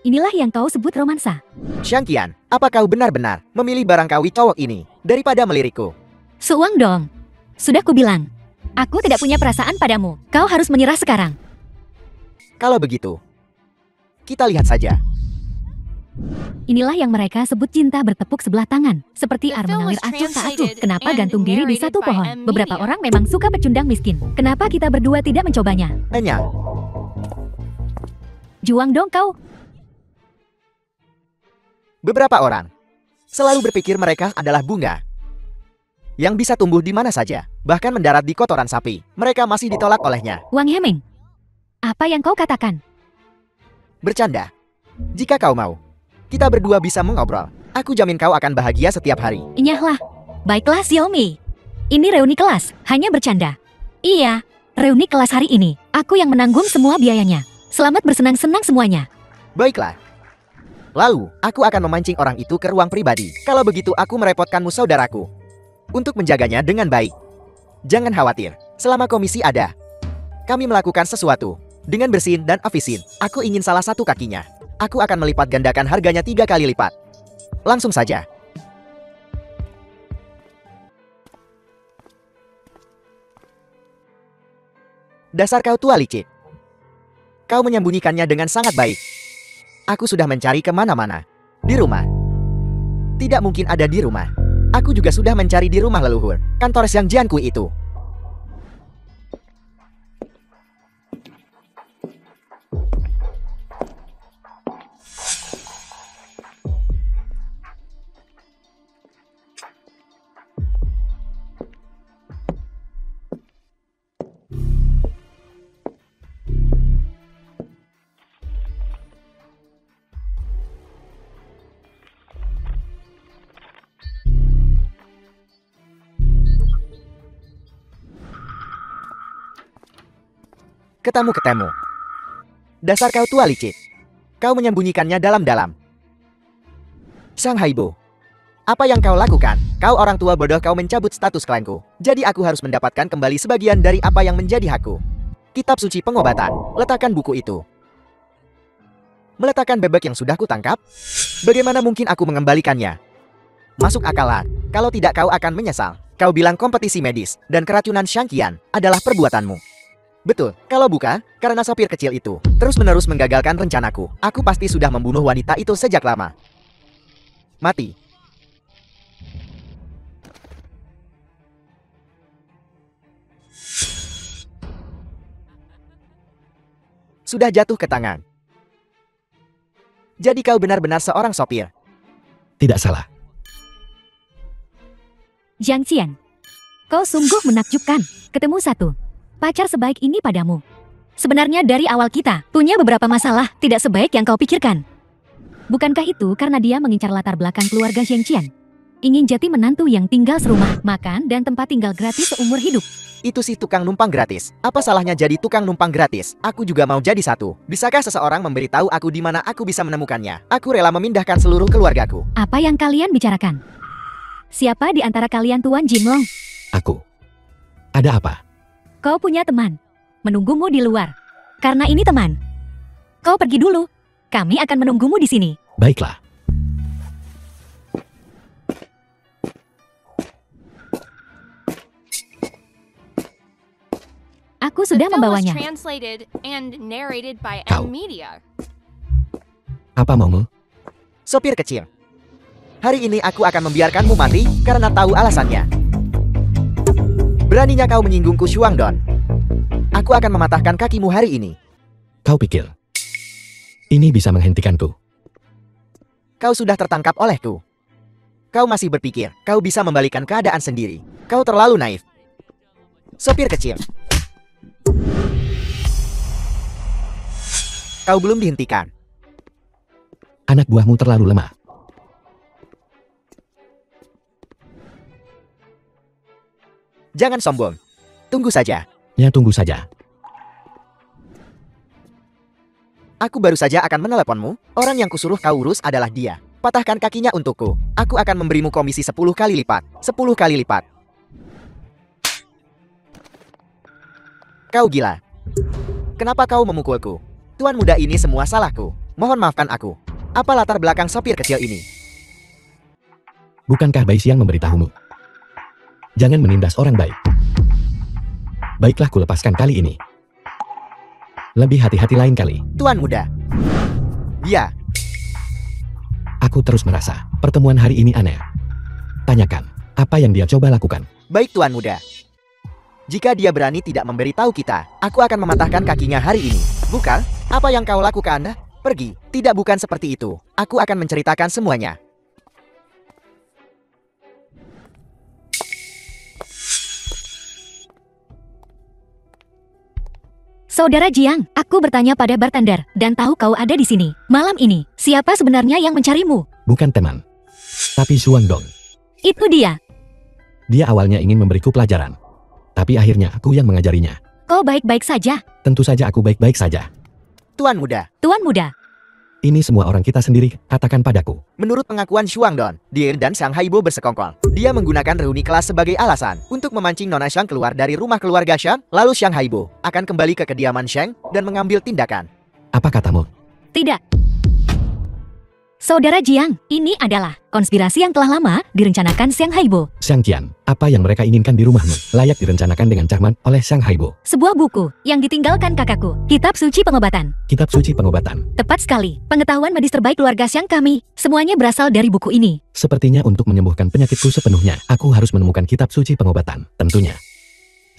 Inilah yang kau sebut romansa. Xiang Qian, apa kau benar-benar memilih barang kawi cowok ini daripada melirikku? Suwang Dong. Sudah kubilang, aku tidak punya perasaan padamu. Kau harus menyerah sekarang. Kalau begitu, kita lihat saja. Inilah yang mereka sebut cinta bertepuk sebelah tangan. Seperti The ar film mengalir was acuh tak acuh. translated Kenapa and gantung diri di narrated satu by pohon? M. Beberapa Media. orang memang suka pecundang miskin. Kenapa kita berdua tidak mencobanya? Hanya, Juang Dong kau. beberapa orang selalu berpikir mereka adalah bunga yang bisa tumbuh di mana saja, bahkan mendarat di kotoran sapi. Mereka masih ditolak olehnya. Wang Hemeng. Apa yang kau katakan? Bercanda. Jika kau mau, kita berdua bisa mengobrol. Aku jamin kau akan bahagia setiap hari. Inyahlah. Baiklah Xiaomi. Ini reuni kelas, hanya bercanda. Iya, reuni kelas hari ini. Aku yang menanggung semua biayanya. Selamat bersenang-senang semuanya. Baiklah. Lalu, aku akan memancing orang itu ke ruang pribadi. Kalau begitu aku merepotkanmu saudaraku. Untuk menjaganya dengan baik. Jangan khawatir, selama komisi ada, kami melakukan sesuatu. Dengan bersin dan avisin, aku ingin salah satu kakinya. Aku akan melipat gandakan harganya 3 kali lipat. Langsung saja. Dasar kau tua licik. Kau menyembunyikannya dengan sangat baik. Aku sudah mencari kemana-mana. Di rumah. Tidak mungkin ada di rumah. Aku juga sudah mencari di rumah leluhur, kantor Xiang Jiankui itu. Ketemu. Dasar kau tua licik. Kau menyembunyikannya dalam-dalam. Sang Haibo, apa yang kau lakukan? Kau orang tua bodoh, kau mencabut status klanku. Jadi aku harus mendapatkan kembali sebagian dari apa yang menjadi hakku. Kitab suci pengobatan, letakkan buku itu. Meletakkan bebek yang sudah kutangkap? Bagaimana mungkin aku mengembalikannya? Masuk akal, kalau tidak kau akan menyesal. Kau bilang kompetisi medis dan keracunan Shangqian adalah perbuatanmu. Betul, kalau bukan, karena sopir kecil itu terus-menerus menggagalkan rencanaku. Aku pasti sudah membunuh wanita itu sejak lama. Mati. Sudah jatuh ke tangan. Jadi kau benar-benar seorang sopir. Tidak salah. Jiang Qian, kau sungguh menakjubkan. Ketemu satu pacar sebaik ini padamu. Sebenarnya dari awal kita punya beberapa masalah tidak sebaik yang kau pikirkan. Bukankah itu karena dia mengincar latar belakang keluarga Xiang Qian? Ingin jadi menantu yang tinggal serumah, makan, dan tempat tinggal gratis seumur hidup. Itu si tukang numpang gratis. Apa salahnya jadi tukang numpang gratis? Aku juga mau jadi satu. Bisakah seseorang memberitahu aku di mana aku bisa menemukannya? Aku rela memindahkan seluruh keluargaku. Apa yang kalian bicarakan? Siapa di antara kalian Tuan Jinlong? Aku. Ada apa? Kau punya teman. Menunggumu di luar. Karena ini teman. Kau pergi dulu. Kami akan menunggumu di sini. Baiklah. Aku The sudah film was membawanya. translated and narrated by Kau. M Media. Apa maumu? Sopir kecil. Hari ini aku akan membiarkanmu mati karena tahu alasannya. Beraninya kau menyinggungku, Shuangdon. Aku akan mematahkan kakimu hari ini. Kau pikir ini bisa menghentikanku? Kau sudah tertangkap olehku. Kau masih berpikir kau bisa membalikan keadaan sendiri. Kau terlalu naif. Sopir kecil. Kau belum dihentikan. Anak buahmu terlalu lemah. Jangan sombong. Tunggu saja. Ya, tunggu saja. Aku baru saja akan meneleponmu. Orang yang kusuruh kau urus adalah dia. Patahkan kakinya untukku. Aku akan memberimu komisi 10 kali lipat. 10 kali lipat. Kau gila. Kenapa kau memukulku? Tuan muda, ini semua salahku. Mohon maafkan aku. Apa latar belakang sopir kecil ini? Bukankah Bai Xiang memberitahumu? Jangan menindas orang baik. Baiklah, kulepaskan kali ini. Lebih hati-hati lain kali. Tuan muda. Ya. Aku terus merasa pertemuan hari ini aneh. Tanyakan, apa yang dia coba lakukan? Baik, Tuan muda. Jika dia berani tidak memberitahu kita, aku akan mematahkan kakinya hari ini. Bukan? Apa yang kau lakukan? Pergi. Tidak, bukan seperti itu. Aku akan menceritakan semuanya. Saudara Jiang, aku bertanya pada bartender dan tahu kau ada di sini. Malam ini, siapa sebenarnya yang mencarimu? Bukan teman, tapi Shuangdong. Itu dia. Dia awalnya ingin memberiku pelajaran, tapi akhirnya aku yang mengajarinya. Kau baik-baik saja. Tentu saja aku baik-baik saja. Tuan muda. Tuan muda. Ini semua orang kita sendiri, katakan padaku. Menurut pengakuan Shuangdon, Dir dan Sang Haibo bersekongkol. Dia menggunakan reuni kelas sebagai alasan untuk memancing Nona Shang keluar dari rumah keluarga Shang. Lalu Sang Haibo akan kembali ke kediaman Shang dan mengambil tindakan. Apa katamu? Tidak. Saudara Jiang, ini adalah konspirasi yang telah lama direncanakan Xiang Haibo. Xiang Qian, apa yang mereka inginkan di rumahmu layak direncanakan dengan cermat oleh Xiang Haibo. Sebuah buku yang ditinggalkan kakakku, Kitab Suci Pengobatan. Kitab suci pengobatan. Tepat sekali, pengetahuan medis terbaik keluarga Xiang kami. Semuanya berasal dari buku ini. Sepertinya untuk menyembuhkan penyakitku sepenuhnya, aku harus menemukan kitab suci pengobatan. Tentunya.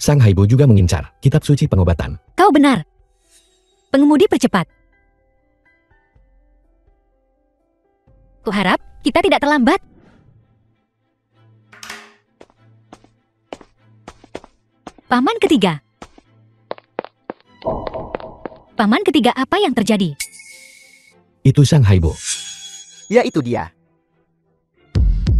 Xiang Haibo juga mengincar kitab suci pengobatan. Kau benar. Pengemudi percepat. Kuharap kita tidak terlambat. Paman ketiga. Paman ketiga, apa yang terjadi? Itu Xiang Haibo. Ya, itu dia.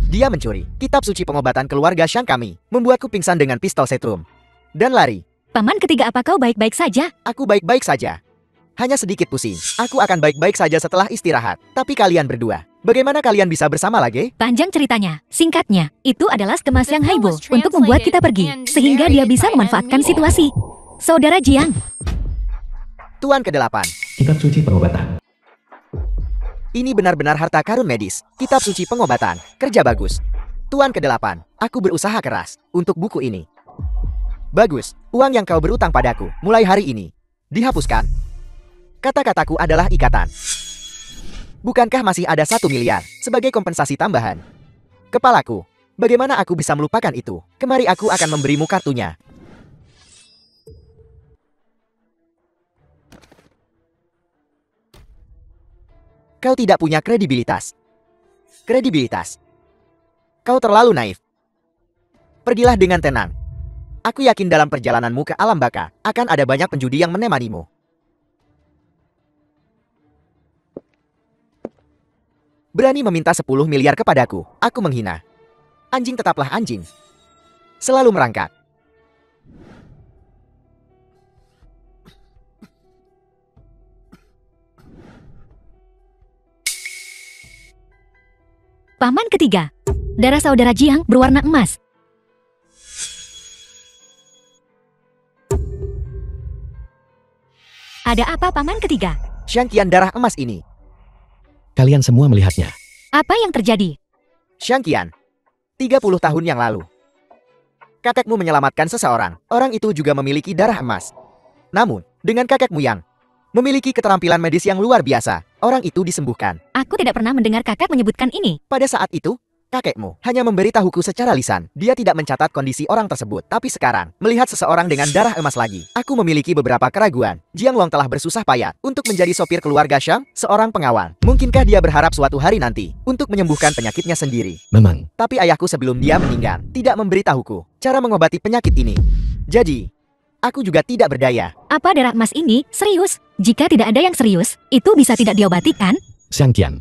Dia mencuri kitab suci pengobatan keluarga Xiang kami, membuatku pingsan dengan pistol setrum. Dan lari. Paman ketiga, apa kau baik-baik saja? Aku baik-baik saja. Hanya sedikit pusing. Aku akan baik-baik saja setelah istirahat. Tapi kalian berdua, bagaimana kalian bisa bersama lagi? Panjang ceritanya. Singkatnya, itu adalah skema Xiang Haibo untuk membuat kita pergi, sehingga dia bisa memanfaatkan situasi. Saudara Jiang. Tuan ke-8. Kitab suci pengobatan. Ini benar-benar harta karun medis. Kitab suci pengobatan. Kerja bagus. Tuan ke-8. Aku berusaha keras untuk buku ini. Bagus. Uang yang kau berutang padaku mulai hari ini dihapuskan. Kata-kataku adalah ikatan. Bukankah masih ada 1 miliar sebagai kompensasi tambahan? Kepalaku, bagaimana aku bisa melupakan itu? Kemari, aku akan memberimu kartunya. Kau tidak punya kredibilitas. Kredibilitas. Kau terlalu naif. Pergilah dengan tenang. Aku yakin dalam perjalananmu ke alam baka akan ada banyak penjudi yang menemanimu. Berani meminta 10 miliar kepadaku, aku menghina. Anjing tetaplah anjing. Selalu merangkak. Paman ketiga. Darah saudara Jiang berwarna emas. Ada apa, Paman ketiga? Xiang Qian darah emas ini. Kalian semua melihatnya. Apa yang terjadi? Xiang Qian, 30 tahun yang lalu, kakekmu menyelamatkan seseorang. Orang itu juga memiliki darah emas. Namun, dengan kakekmu yang memiliki keterampilan medis yang luar biasa, orang itu disembuhkan. Aku tidak pernah mendengar kakak menyebutkan ini. Pada saat itu, kakekmu hanya memberitahuku secara lisan. Dia tidak mencatat kondisi orang tersebut. Tapi sekarang, melihat seseorang dengan darah emas lagi, aku memiliki beberapa keraguan. Jiang Long telah bersusah payah untuk menjadi sopir keluarga Xiang, seorang pengawal. Mungkinkah dia berharap suatu hari nanti untuk menyembuhkan penyakitnya sendiri? Memang. Tapi ayahku sebelum dia meninggal tidak memberitahuku cara mengobati penyakit ini. Jadi, aku juga tidak berdaya. Apa darah emas ini serius? Jika tidak ada yang serius, itu bisa tidak diobati kan? Xiang Qian.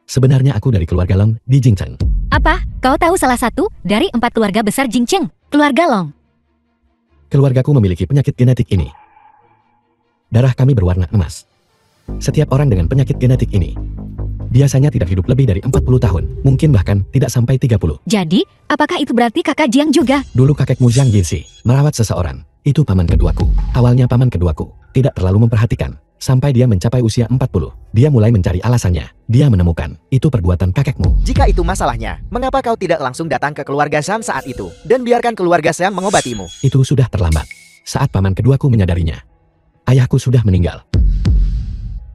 Sebenarnya aku dari keluarga Long di Jingcheng. Apa? Kau tahu salah satu dari 4 keluarga besar Jingcheng? Keluarga Long. Keluargaku memiliki penyakit genetik ini. Darah kami berwarna emas. Setiap orang dengan penyakit genetik ini biasanya tidak hidup lebih dari 40 tahun, mungkin bahkan tidak sampai 30. Jadi, apakah itu berarti kakak Jiang juga? Dulu kakekmu Jiang Jinxi merawat seseorang. Itu paman keduaku. Awalnya paman keduaku tidak terlalu memperhatikan. Sampai dia mencapai usia 40. Dia mulai mencari alasannya. Dia menemukan itu perbuatan kakekmu. Jika itu masalahnya, mengapa kau tidak langsung datang ke keluarga Xiang saat itu dan biarkan keluarga Xiang mengobatimu? Itu sudah terlambat. Saat paman keduaku menyadarinya, ayahku sudah meninggal.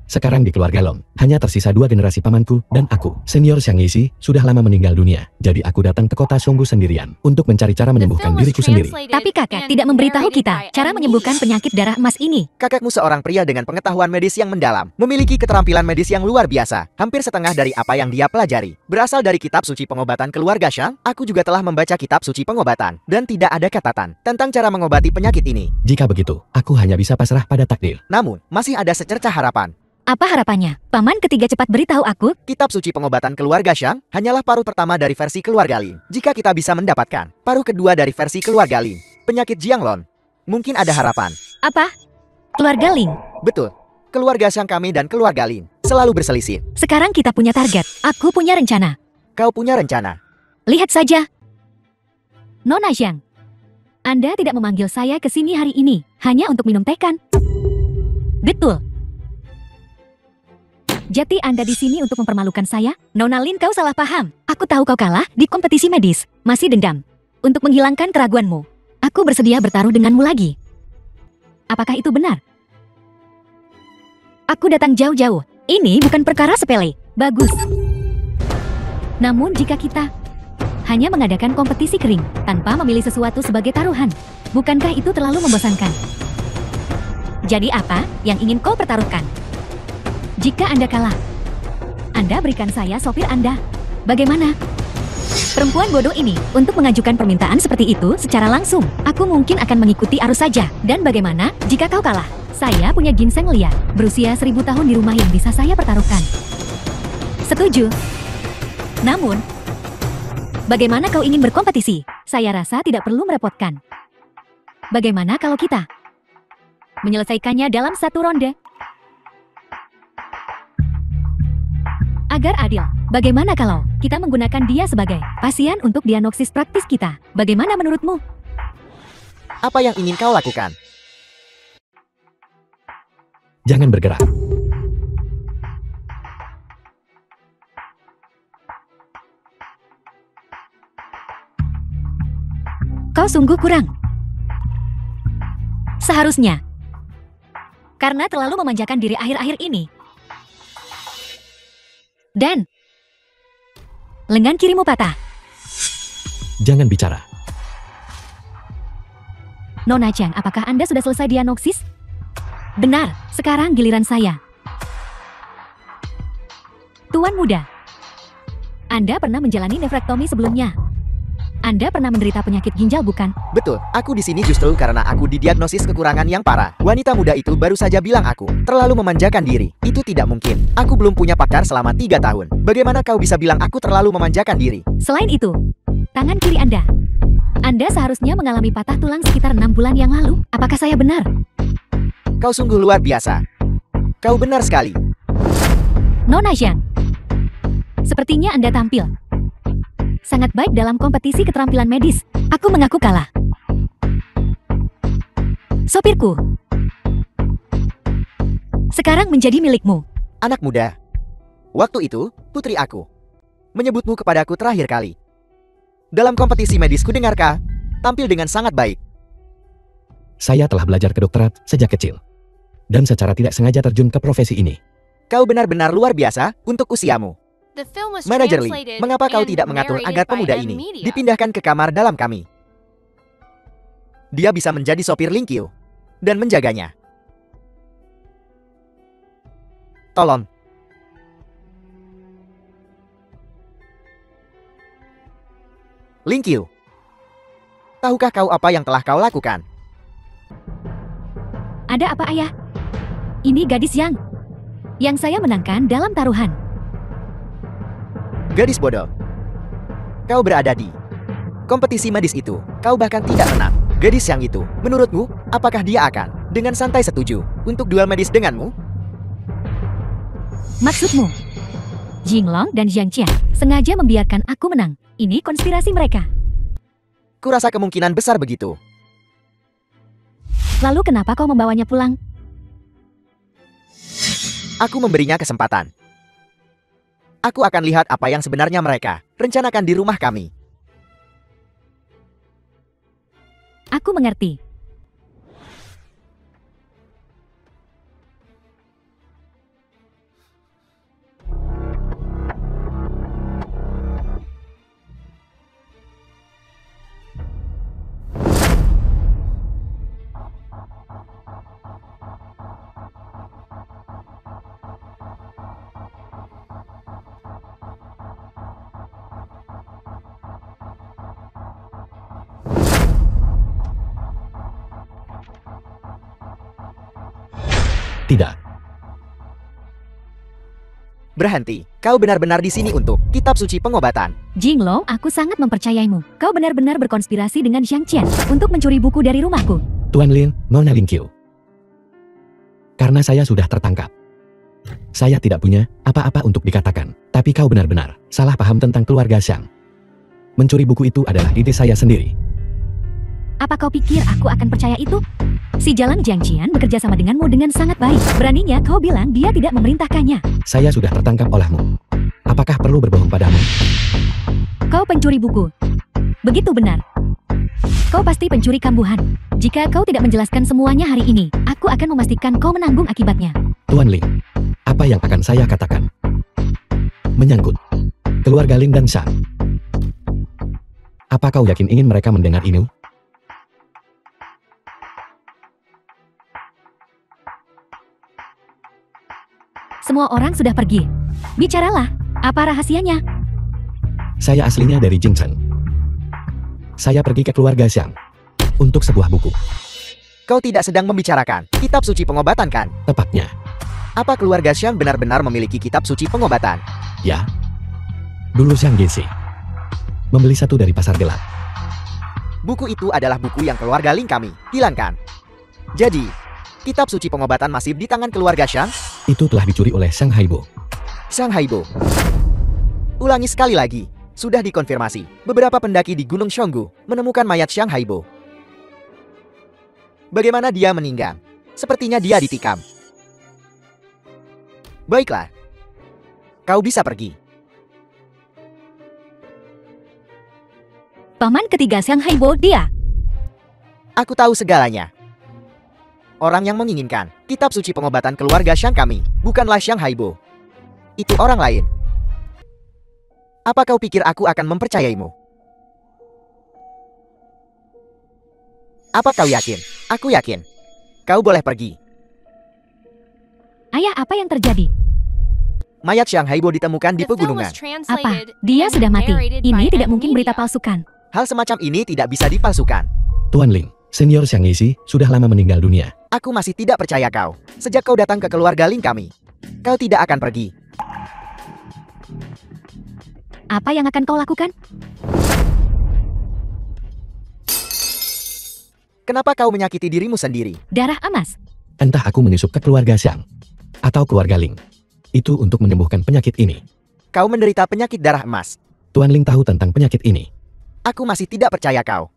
Sekarang di keluarga Long, hanya tersisa 2 generasi pamanku dan aku. Senior Xiang Yixi sudah lama meninggal dunia. Jadi aku datang ke kota Songgu sendirian untuk mencari cara menyembuhkan diriku sendiri. Tapi kakek tidak memberitahu kita cara menyembuhkan penyakit darah emas ini. Kakekmu seorang pria dengan pengetahuan medis yang mendalam, memiliki keterampilan medis yang luar biasa. Hampir setengah dari apa yang dia pelajari berasal dari kitab suci pengobatan keluarga Xiang. Aku juga telah membaca kitab suci pengobatan dan tidak ada catatan tentang cara mengobati penyakit ini. Jika begitu, aku hanya bisa pasrah pada takdir. Namun, masih ada secercah harapan. Apa harapannya? Paman ketiga cepat beritahu aku. Kitab suci pengobatan keluarga Xiang hanyalah paruh pertama dari versi keluarga Lin. Jika kita bisa mendapatkan paruh kedua dari versi keluarga Lin, penyakit Jianglong, mungkin ada harapan. Apa? Keluarga Ling. Betul. Keluarga Xiang kami dan keluarga Lin selalu berselisih. Sekarang kita punya target. Aku punya rencana. Kau punya rencana. Lihat saja. Nona Xiang, Anda tidak memanggil saya ke sini hari ini hanya untuk minum teh kan? Betul. Jati Anda di sini untuk mempermalukan saya? Nona Lin, kau salah paham. Aku tahu kau kalah di kompetisi medis. Masih dendam. Untuk menghilangkan keraguanmu, aku bersedia bertaruh denganmu lagi. Apakah itu benar? Aku datang jauh-jauh. Ini bukan perkara sepele. Bagus. Namun jika kita hanya mengadakan kompetisi kering, tanpa memilih sesuatu sebagai taruhan, bukankah itu terlalu membosankan? Jadi apa yang ingin kau pertaruhkan? Jika Anda kalah, Anda berikan saya sopir Anda. Bagaimana? Perempuan bodoh ini untuk mengajukan permintaan seperti itu secara langsung. Aku mungkin akan mengikuti arus saja. Dan bagaimana jika kau kalah? Saya punya ginseng liar, berusia 1000 tahun di rumah yang bisa saya pertaruhkan. Setuju. Namun, bagaimana kau ingin berkompetisi? Saya rasa tidak perlu merepotkan. Bagaimana kalau kita menyelesaikannya dalam satu ronde? Agar adil, bagaimana kalau kita menggunakan dia sebagai pasien untuk diagnosis praktis kita? Bagaimana menurutmu? Apa yang ingin kau lakukan? Jangan bergerak. Kau sungguh kurang. Seharusnya. Karena terlalu memanjakan diri akhir-akhir ini. Dan lengan kirimu patah. Jangan bicara. Nona Chang, apakah Anda sudah selesai diagnosis? Benar, sekarang giliran saya. Tuan muda, Anda pernah menjalani nefrektomi sebelumnya. Anda pernah menderita penyakit ginjal, bukan? Betul, aku di sini justru karena aku didiagnosis kekurangan yang parah. Wanita muda itu baru saja bilang aku terlalu memanjakan diri. Itu tidak mungkin. Aku belum punya pacar selama 3 tahun. Bagaimana kau bisa bilang aku terlalu memanjakan diri? Selain itu, tangan kiri Anda seharusnya mengalami patah tulang sekitar 6 bulan yang lalu. Apakah saya benar? Kau sungguh luar biasa. Kau benar sekali. Nona Zhang, sepertinya Anda tampil sangat baik dalam kompetisi keterampilan medis. Aku mengaku kalah. Sopirku sekarang menjadi milikmu. Anak muda, waktu itu, putri aku menyebutmu kepadaku terakhir kali. Dalam kompetisi medis kudengarkah tampil dengan sangat baik. Saya telah belajar kedokteran sejak kecil. Dan secara tidak sengaja terjun ke profesi ini. Kau benar-benar luar biasa untuk usiamu. The film was Manajer Lee, translated mengapa kau and tidak mengatur narrated agar by pemuda Ed ini Media. dipindahkan ke kamar dalam kami? Dia bisa menjadi sopir Lingqiu dan menjaganya. Tolong. Lingqiu, tahukah kau apa yang telah kau lakukan? Ada apa, Ayah? Ini gadis yang saya menangkan dalam taruhan. Gadis bodoh. Kau berada di kompetisi medis itu. Kau bahkan tidak menang. Gadis yang itu, menurutmu, apakah dia akan dengan santai setuju untuk duel medis denganmu? Maksudmu, Jinglong dan Jiang Qian sengaja membiarkan aku menang. Ini konspirasi mereka. Kurasa kemungkinan besar begitu. Lalu kenapa kau membawanya pulang? Aku memberinya kesempatan. Aku akan lihat apa yang sebenarnya mereka rencanakan di rumah kami. Aku mengerti. Tidak. Berhenti. Kau benar-benar di sini untuk kitab suci pengobatan. Jinglong, aku sangat mempercayaimu. Kau benar-benar berkonspirasi dengan Jiang Qian untuk mencuri buku dari rumahku. Tuan Lin, Nona Lingqiu. Karena saya sudah tertangkap. Saya tidak punya apa-apa untuk dikatakan. Tapi kau benar-benar salah paham tentang keluarga Xiang. Mencuri buku itu adalah ide saya sendiri. Apa kau pikir aku akan percaya itu? Si Jalang Jiangqian bekerja sama denganmu dengan sangat baik. Beraninya kau bilang dia tidak memerintahkannya. Saya sudah tertangkap olehmu. Apakah perlu berbohong padamu? Kau pencuri buku. Begitu benar. Kau pasti pencuri kambuhan. Jika kau tidak menjelaskan semuanya hari ini, aku akan memastikan kau menanggung akibatnya. Tuan Ling, apa yang akan saya katakan? Menyangkut keluarga Lin dan Shang. Apa kau yakin ingin mereka mendengar ini? Semua orang sudah pergi. Bicaralah, apa rahasianya? Saya aslinya dari Jingchen. Saya pergi ke keluarga Xiang untuk sebuah buku. Kau tidak sedang membicarakan kitab suci pengobatan kan? Tepatnya, Apa keluarga Xiang benar-benar memiliki kitab suci pengobatan? ya. Dulu Xiang Gesi membeli satu dari pasar gelap. Buku itu adalah buku yang keluarga Ling kami hilangkan. Jadi, kitab suci pengobatan masih di tangan keluarga Xiang? Itu telah dicuri oleh Shang Haibo. Shang Haibo. Ulangi sekali lagi. Sudah dikonfirmasi. Beberapa pendaki di Gunung Shonggu menemukan mayat Shang Haibo. Bagaimana dia meninggal? Sepertinya dia ditikam. Baiklah. Kau bisa pergi. Paman ketiga Shang Haibo dia. Aku tahu segalanya. Orang yang menginginkan kitab suci pengobatan keluarga Xiang kami bukanlah Shang Haibo. Itu orang lain. Apa kau pikir aku akan mempercayaimu? Apa kau yakin? Aku yakin. Kau boleh pergi. Ayah, apa yang terjadi? Mayat Shang Haibo ditemukan di The film pegunungan. was translated Apa? Dia and sudah mati. narrated Ini by tidak mungkin berita Amelia. palsukan. Hal semacam ini tidak bisa dipalsukan. Tuan Ling, Senior Xiang Yixi sudah lama meninggal dunia. Aku masih tidak percaya kau. Sejak kau datang ke keluarga Ling kami, kau tidak akan pergi. Apa yang akan kau lakukan? Kenapa kau menyakiti dirimu sendiri? Darah emas. Entah aku menyusup ke keluarga Xiang atau keluarga Ling. Itu untuk menyembuhkan penyakit ini. Kau menderita penyakit darah emas. Tuan Ling tahu tentang penyakit ini. Aku masih tidak percaya kau.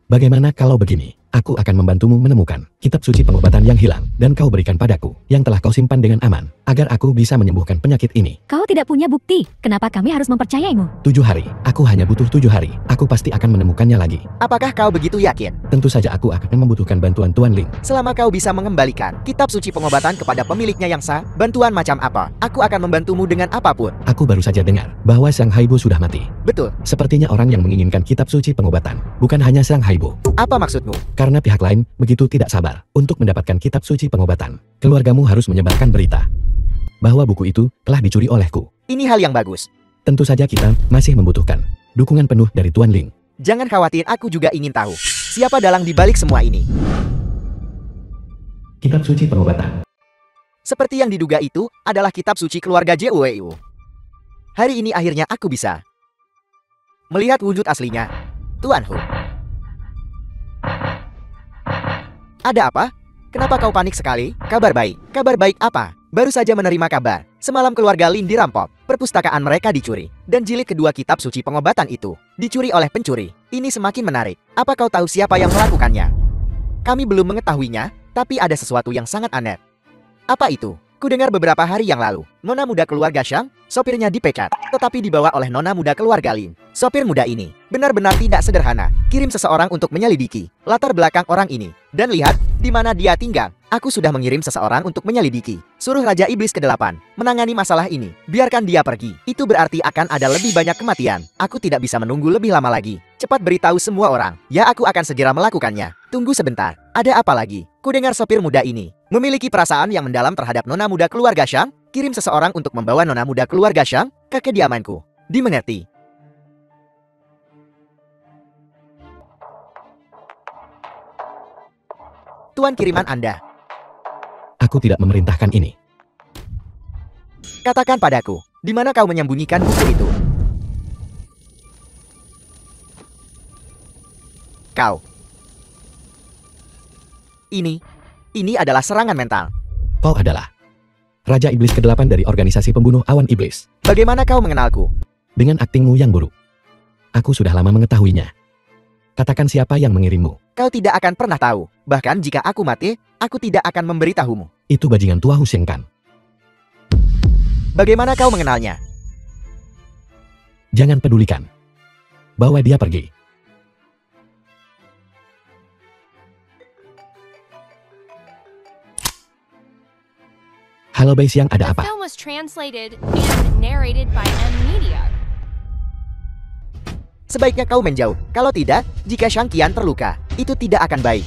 Bagaimana kalau begini? Aku akan membantumu menemukan kitab suci pengobatan yang hilang dan kau berikan padaku yang telah kau simpan dengan aman agar aku bisa menyembuhkan penyakit ini. Kau tidak punya bukti. Kenapa kami harus mempercayaimu? 7 hari. Aku hanya butuh 7 hari. Aku pasti akan menemukannya lagi. Apakah kau begitu yakin? Tentu saja aku akan membutuhkan bantuan Tuan Ling. Selama kau bisa mengembalikan kitab suci pengobatan kepada pemiliknya yang sah, bantuan macam apa? Aku akan membantumu dengan apapun. Aku baru saja dengar bahwa Shang Haibo sudah mati. Betul. Sepertinya orang yang menginginkan kitab suci pengobatan bukan hanya Shang Haibo. Apa maksudmu? Karena pihak lain begitu tidak sabar untuk mendapatkan kitab suci pengobatan. Keluargamu harus menyebarkan berita bahwa buku itu telah dicuri olehku. Ini hal yang bagus. Tentu saja kita masih membutuhkan dukungan penuh dari Tuan Ling. Jangan khawatir, aku juga ingin tahu siapa dalang di balik semua ini. Kitab suci pengobatan. Seperti yang diduga itu adalah kitab suci keluarga Jiuweiu. Hari ini akhirnya aku bisa melihat wujud aslinya. Tuan Hu. Ada apa? Kenapa kau panik sekali? Kabar baik. Kabar baik apa? Baru saja menerima kabar. Semalam keluarga Lin dirampok. Perpustakaan mereka dicuri. Dan jilid kedua kitab suci pengobatan itu dicuri oleh pencuri. Ini semakin menarik. Apa kau tahu siapa yang melakukannya? Kami belum mengetahuinya, tapi ada sesuatu yang sangat aneh. Apa itu? Kudengar beberapa hari yang lalu, nona muda keluarga Shang, sopirnya dipecat, tetapi dibawa oleh nona muda keluarga Lin. Sopir muda ini benar-benar tidak sederhana. Kirim seseorang untuk menyelidiki latar belakang orang ini. Dan lihat, di mana dia tinggal. Aku sudah mengirim seseorang untuk menyelidiki. Suruh Raja Iblis ke-8 menangani masalah ini. Biarkan dia pergi. Itu berarti akan ada lebih banyak kematian. Aku tidak bisa menunggu lebih lama lagi. Cepat beritahu semua orang. Ya, aku akan segera melakukannya. Tunggu sebentar. Ada apa lagi? Kudengar sopir muda ini memiliki perasaan yang mendalam terhadap nona muda keluarga Shang. Kirim seseorang untuk membawa nona muda keluarga Shang ke kediamanku. Dimengerti? Tuan, kiriman Anda. Aku tidak memerintahkan ini. Katakan padaku, di mana kau menyembunyikan buku itu? Kau. Ini adalah serangan mental. Kau adalah Raja Iblis ke-8 dari organisasi pembunuh awan iblis. Bagaimana kau mengenalku? Dengan aktingmu yang buruk. Aku sudah lama mengetahuinya. Katakan siapa yang mengirimmu. Kau tidak akan pernah tahu. Bahkan jika aku mati, aku tidak akan memberitahumu. Itu bajingan tua Hu Shengkan. Bagaimana kau mengenalnya? Jangan pedulikan. Bawa dia pergi. Halo Bei Xiang, ada The apa? film was translated and narrated by M Media. Sebaiknya kau menjauh. Kalau tidak, jika Shang Qian terluka, itu tidak akan baik.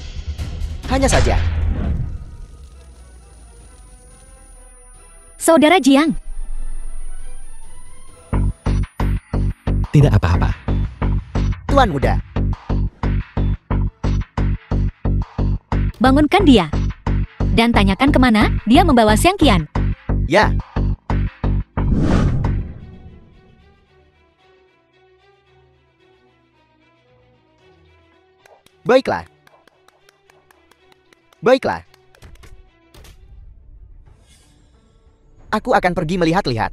Hanya saja. Saudara Jiang, Tidak apa-apa. Tuan muda, bangunkan dia. Dan tanyakan kemana dia membawa Xiang Qian. ya. Baiklah. Baiklah. Aku akan pergi melihat-lihat.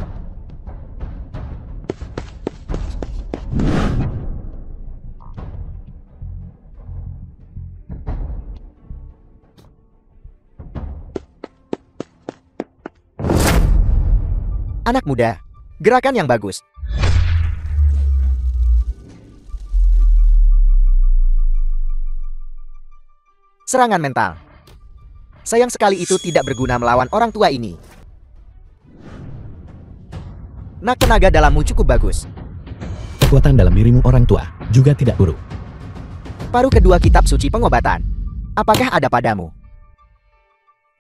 Anak muda, gerakan yang bagus. Serangan mental. Sayang sekali itu tidak berguna melawan orang tua ini. Nak tenaga dalammu cukup bagus. Kekuatan dalam dirimu orang tua juga tidak buruk. Paruh kedua kitab suci pengobatan. Apakah ada padamu?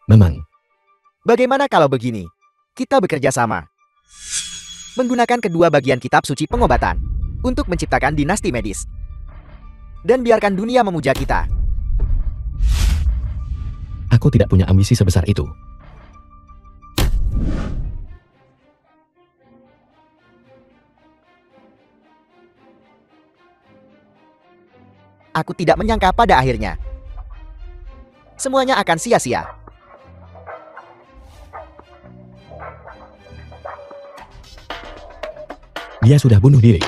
Memang, Bagaimana kalau begini? Kita bekerja sama. Menggunakan kedua bagian kitab suci pengobatan untuk menciptakan dinasti medis. Dan biarkan dunia memuja kita. aku tidak punya ambisi sebesar itu. Aku tidak menyangka pada akhirnya semuanya akan sia-sia. Dia sudah bunuh diri.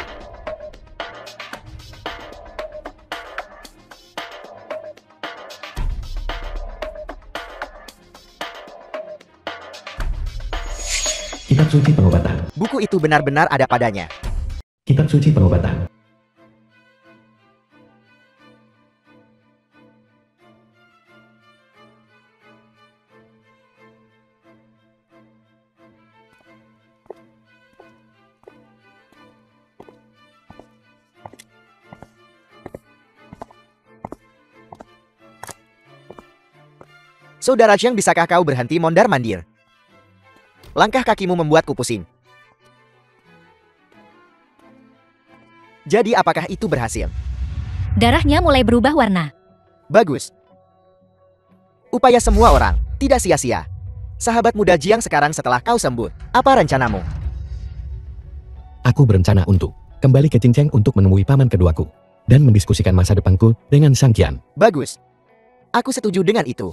Kitab suci pengobatan. Buku itu benar-benar ada padanya. Kitab suci pengobatan. Saudara Xiang, bisakah kau berhenti mondar-mandir? Langkah kakimu membuatku pusing. Jadi apakah itu berhasil? Darahnya mulai berubah warna. Bagus. Upaya semua orang tidak sia-sia. Sahabat muda Jiang, sekarang setelah kau sembuh, apa rencanamu? Aku berencana untuk kembali ke Qingcheng untuk menemui paman keduaku dan mendiskusikan masa depanku dengan Shang Qian. Bagus. Aku setuju dengan itu.